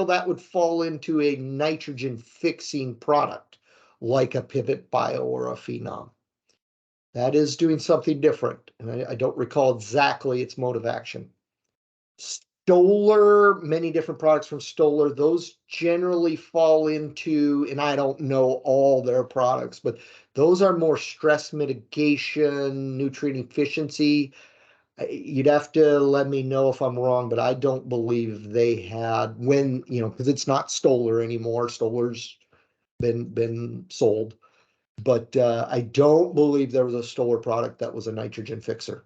that would fall into a nitrogen fixing product like a Pivot Bio or a Phenom. That is doing something different, and I don't recall exactly its mode of action. Stoller, many different products from Stoller, those generally fall into, and I don't know all their products, but those are more stress mitigation, nutrient efficiency. You'd have to let me know if I'm wrong, but I don't believe they had, when, because it's not Stoller anymore. Stoller's been sold, but I don't believe there was a Stoller product that was a nitrogen fixer.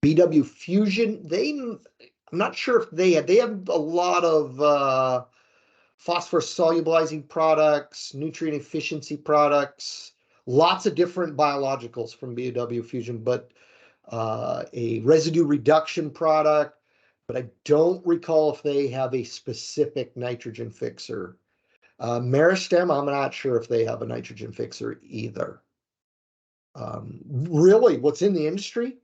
BW Fusion, I'm not sure if they have a lot of phosphorus solubilizing products, nutrient efficiency products, lots of different biologicals from BW Fusion, but a residue reduction product, but I don't recall if they have a specific nitrogen fixer. Meristem, I'm not sure if they have a nitrogen fixer either. Really, what's in the industry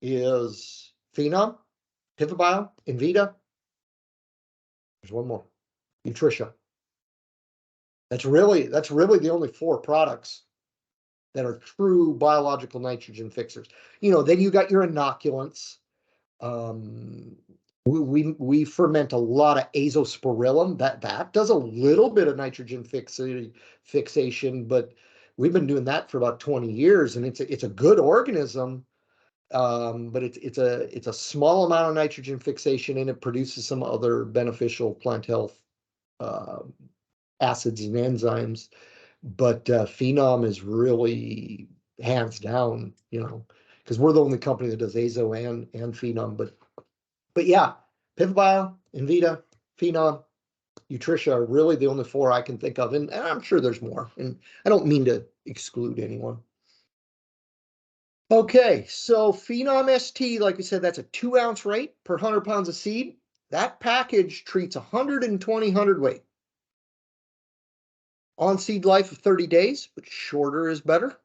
is Phenom, Pivot Bio, Invita. There's one more, Nutritia. That's really the only 4 products that are true biological nitrogen fixers. Then you got your inoculants. We ferment a lot of azospirillum. That does a little bit of nitrogen fixation, but we've been doing that for about 20 years, and it's a good organism. But it's a small amount of nitrogen fixation, and it produces some other beneficial plant health acids and enzymes. But Phenom is really hands down, because we're the only company that does azo and Phenom. But yeah, Pivot Bio, Invita, Phenom, Nutritia are really the only 4 I can think of, and I'm sure there's more. And I don't mean to exclude anyone. Okay, so Phenom ST, like we said, that's a 2-ounce rate per 100 pounds of seed. That package treats 120 hundredweight. On seed life of 30 days, but shorter is better.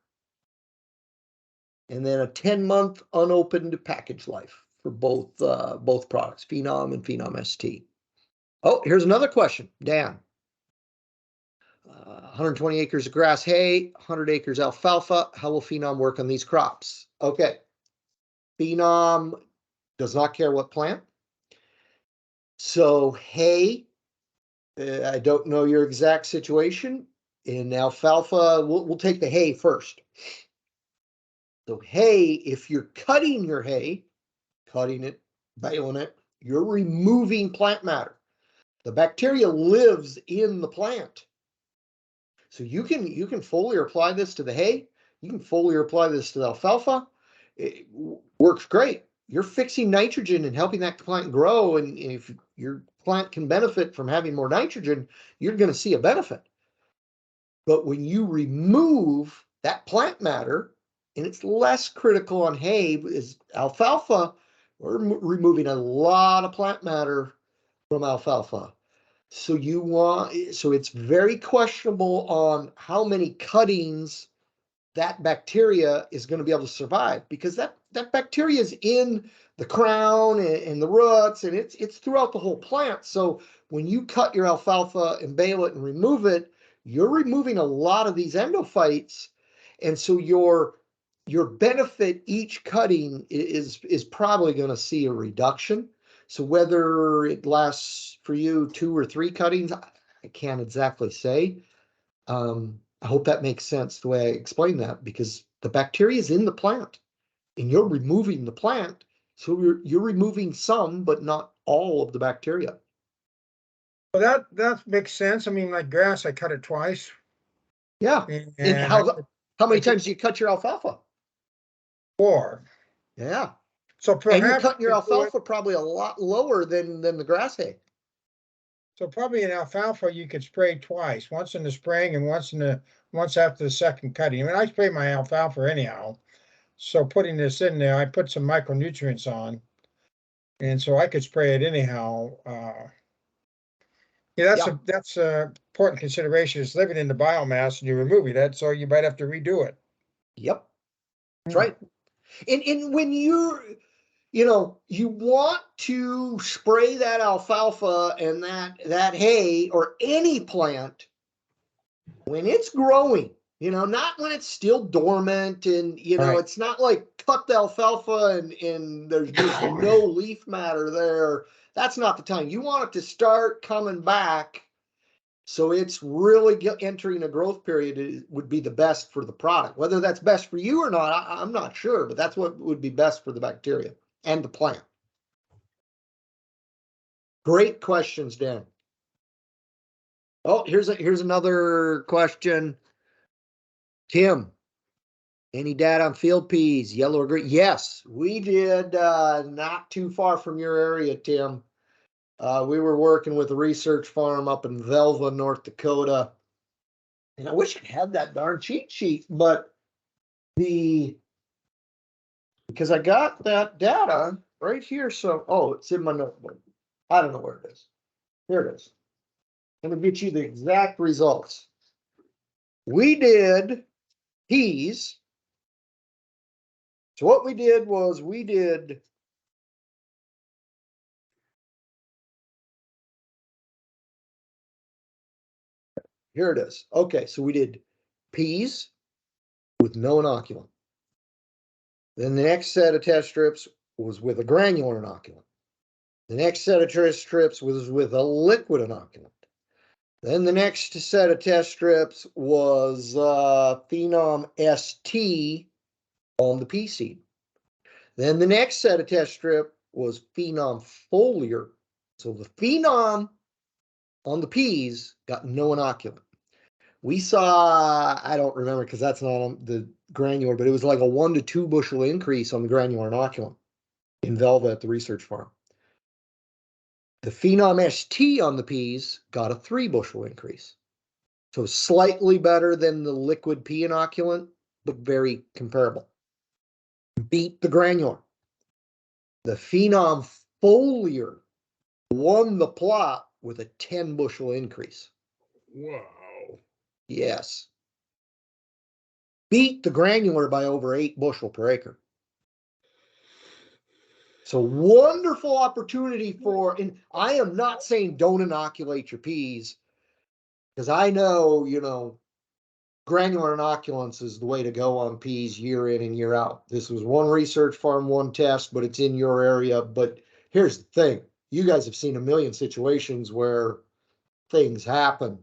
And then a 10-month unopened package life for both products, Phenom and Phenom ST. Oh, here's another question, Dan. 120 acres of grass hay, 100 acres alfalfa. How will Phenom work on these crops? Okay. Phenom does not care what plant. So hay, I don't know your exact situation. In alfalfa, we'll take the hay first. So hay, if you're cutting your hay, cutting it, baling it, you're removing plant matter. The bacteria lives in the plant. So you can foliar apply this to the hay. You can foliar apply this to the alfalfa. It works great. You're fixing nitrogen and helping that plant grow. And if your plant can benefit from having more nitrogen, you're going to see a benefit. But when you remove that plant matter, and it's less critical on hay, is alfalfa, we're removing a lot of plant matter from alfalfa. So it's very questionable on how many cuttings that bacteria is going to be able to survive, because that bacteria is in the crown and the roots, and it's throughout the whole plant. So when you cut your alfalfa and bale it and remove it, you're removing a lot of these endophytes, and so your benefit each cutting is probably going to see a reduction. So whether it lasts for you 2 or 3 cuttings, I can't exactly say. I hope that makes sense the way I explain that, because the bacteria is in the plant and you're removing the plant. So you're removing some, but not all of the bacteria. Well, that makes sense. I mean, like grass, I cut it twice. Yeah. And how many times do you cut your alfalfa? 4. Yeah. So And you're perhaps cutting your you do it- alfalfa probably a lot lower than the grass hay. So probably in alfalfa, you could spray twice, once in the spring and once after the second cutting. I mean, I spray my alfalfa anyhow. So putting this in there, I put some micronutrients on. And so I could spray it anyhow. Yeah, that's a important consideration. It's living in the biomass and you're removing that, so you might have to redo it. Yep. That's right. And when you want to spray that alfalfa and that hay or any plant when it's growing, not when it's still dormant and, Right. it's not like cut the alfalfa and there's just no leaf matter there. That's not the time. You want it to start coming back. So it's really entering a growth period would be the best for the product. Whether that's best for you or not, I'm not sure, but that's what would be best for the bacteria and the plant. Great questions, Dan. Oh, here's another question. Tim, any data on field peas, yellow or green? Yes, we did, not too far from your area, Tim. We were working with a research farm up in Velva, North Dakota. And I wish I had that darn cheat sheet, but because I got that data right here. So, it's in my notebook. I don't know where it is. Here it is. I'm going to get you the exact results. We did peas. So what we did was here it is. Okay, so we did peas with no inoculant. Then the next set of test strips was with a granular inoculant. The next set of test strips was with a liquid inoculant. Then the next set of test strips was Phenom ST on the pea seed. Then the next set of test strip was Phenom foliar. So the Phenom on the peas got no inoculant. We saw, I don't remember because that's not on the granular, but it was like a 1 to 2 bushel increase on the granular inoculant in Velva at the research farm. The Phenom ST on the peas got a 3 bushel increase. So slightly better than the liquid pea inoculant, but very comparable. Beat the granular. The Phenom foliar won the plot with a 10 bushel increase. Wow. Yes. Beat the granular by over 8 bushel per acre. So wonderful opportunity and I am not saying don't inoculate your peas, because I know, granular inoculants is the way to go on peas year in and year out. This was one research farm, one test, but it's in your area. But here's the thing. You guys have seen a million situations where things happen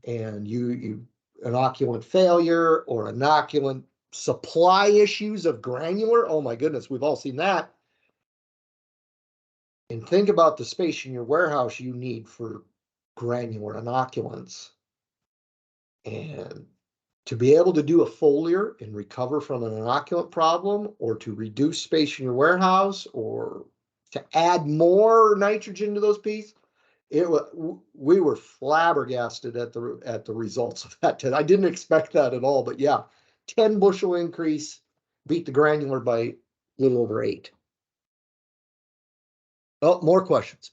and you inoculant failure or inoculant supply issues of granular. Oh my goodness, we've all seen that. And think about the space in your warehouse you need for granular inoculants. And to be able to do a foliar and recover from an inoculant problem, or to reduce space in your warehouse, or to add more nitrogen to those peas, we were flabbergasted at the results of that test. I didn't expect that at all, but yeah, 10 bushel increase, beat the granular by a little over 8. Oh, more questions.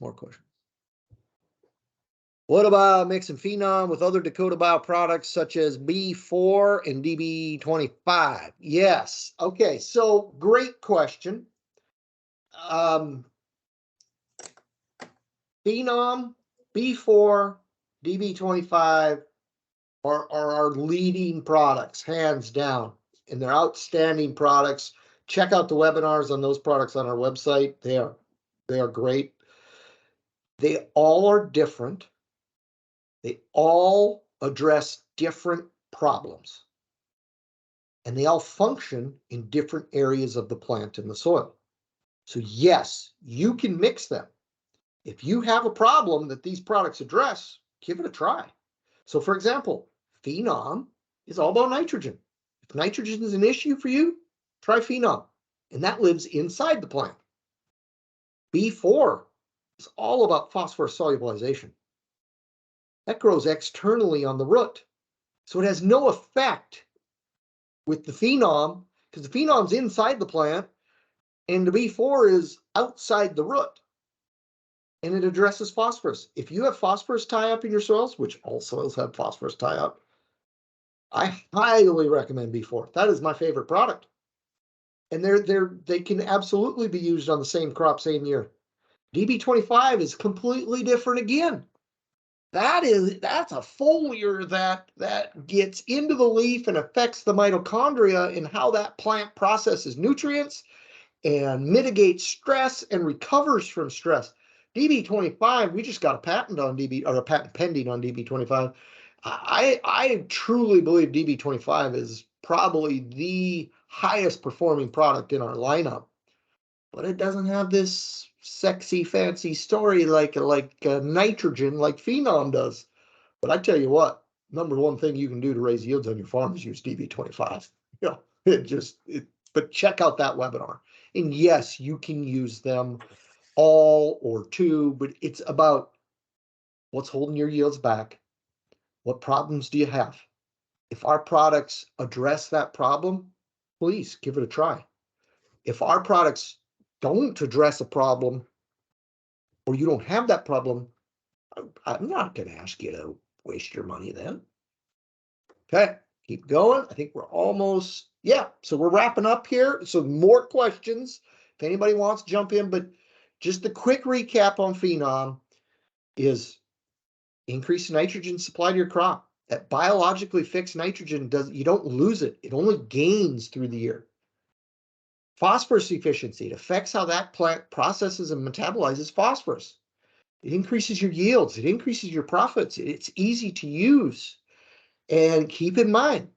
What about mixing Phenom with other Dakota Bio products such as B4 and DB25? Yes. Okay, so great question. Phenom, B4, DB25 are our leading products, hands down, and they're outstanding products. Check out the webinars on those products on our website. They are great. They all are different. They all address different problems, and they all function in different areas of the plant and the soil. So yes, you can mix them. If you have a problem that these products address, give it a try. So for example, Phenom is all about nitrogen. If nitrogen is an issue for you, try Phenom. and that lives inside the plant. B4 is all about phosphorus solubilization. That grows externally on the root. So it has no effect with the phenom, because the phenom's inside the plant and the B4 is outside the root. And it addresses phosphorus. If you have phosphorus tie-up in your soils, which all soils have phosphorus tie-up, I highly recommend B4. That is my favorite product. And they can absolutely be used on the same crop, same year. DB25 is completely different again. That's a foliar that gets into the leaf and affects the mitochondria and how that plant processes nutrients and mitigates stress and recovers from stress. DB25, we just got a patent on DB, or a patent pending on DB25. I truly believe DB25 is probably the highest performing product in our lineup, but it doesn't have this sexy, fancy story like nitrogen, like Phenom does. But I tell you what, number one thing you can do to raise yields on your farm is use DB25. You know, but check out that webinar. And yes, you can use them all or two, but it's about what's holding your yields back. What problems do you have? If our products address that problem, please give it a try. If our products don't address a problem, or you don't have that problem, I'm not going to ask you to waste your money then. Okay, keep going. I think we're almost, yeah, so we're wrapping up here. So more questions if anybody wants to jump in, but just the quick recap on Phenom is increase nitrogen supply to your crop. That biologically fixed nitrogen you don't lose it. It only gains through the year. Phosphorus efficiency, it affects how that plant processes and metabolizes phosphorus. It increases your yields. It increases your profits. It's easy to use. And keep in mind,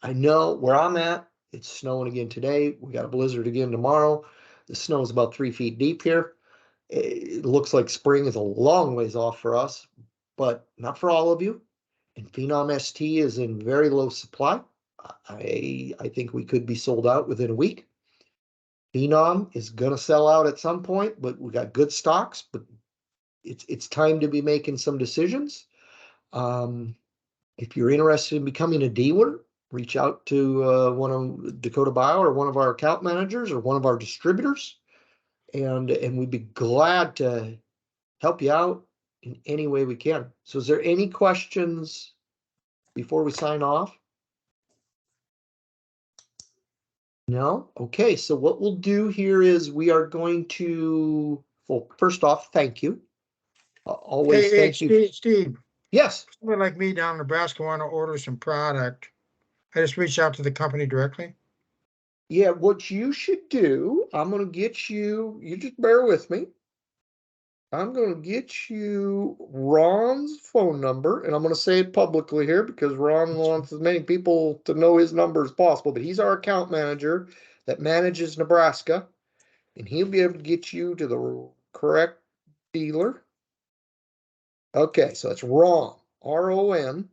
I know where I'm at, it's snowing again today. We got a blizzard again tomorrow. The snow is about 3 feet deep here. It looks like spring is a long ways off for us, but not for all of you. And Phenom ST is in very low supply. I think we could be sold out within a week. Phenom is going to sell out at some point, but we got good stocks, but it's time to be making some decisions. If you're interested in becoming a dealer, reach out to one of Dakota Bio or one of our account managers or one of our distributors, and we'd be glad to help you out in any way we can. So is there any questions before we sign off? No? Okay, so what we'll do here is we are going to, well, first off, thank you. Always thank you. Steve, Yes. someone like me down in Nebraska want to order some product. I just reach out to the company directly. Yeah, what you should do, I'm going to get you just bear with me. I'm going to get you Ron's phone number, and I'm going to say it publicly here because Ron wants as many people to know his number as possible, but he's our account manager that manages Nebraska, and he'll be able to get you to the correct dealer. Okay, so it's Ron, R-O-N.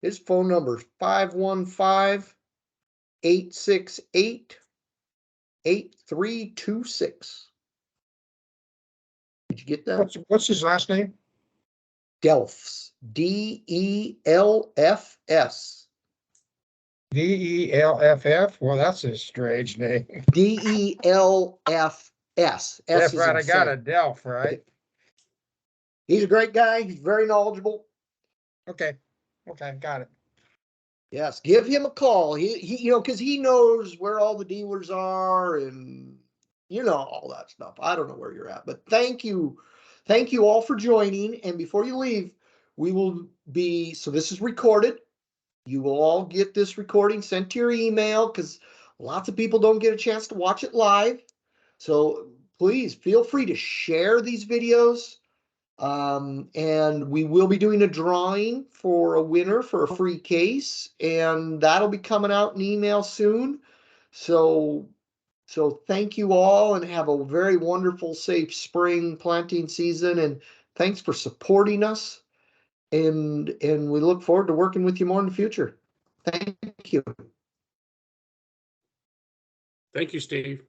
His phone number is 515-868-8326. Did you get that? What's his last name? Delfs. D-E-L-F-S. D-E-L-F-F? Well, that's a strange name. D-E-L-F-S. That's right, I got a Delph, right? He's a great guy. He's very knowledgeable. Okay, got it. Yes, give him a call. He because he knows where all the dealers are and all that stuff. I don't know where you're at, but thank you all for joining. And before you leave, so this is recorded. You will all get this recording sent to your email because lots of people don't get a chance to watch it live. So please feel free to share these videos. And we will be doing a drawing for a winner for a free case, and that'll be coming out in email soon. So thank you all and have a very wonderful, safe spring planting season. And thanks for supporting us. And we look forward to working with you more in the future. Thank you. Thank you, Steve.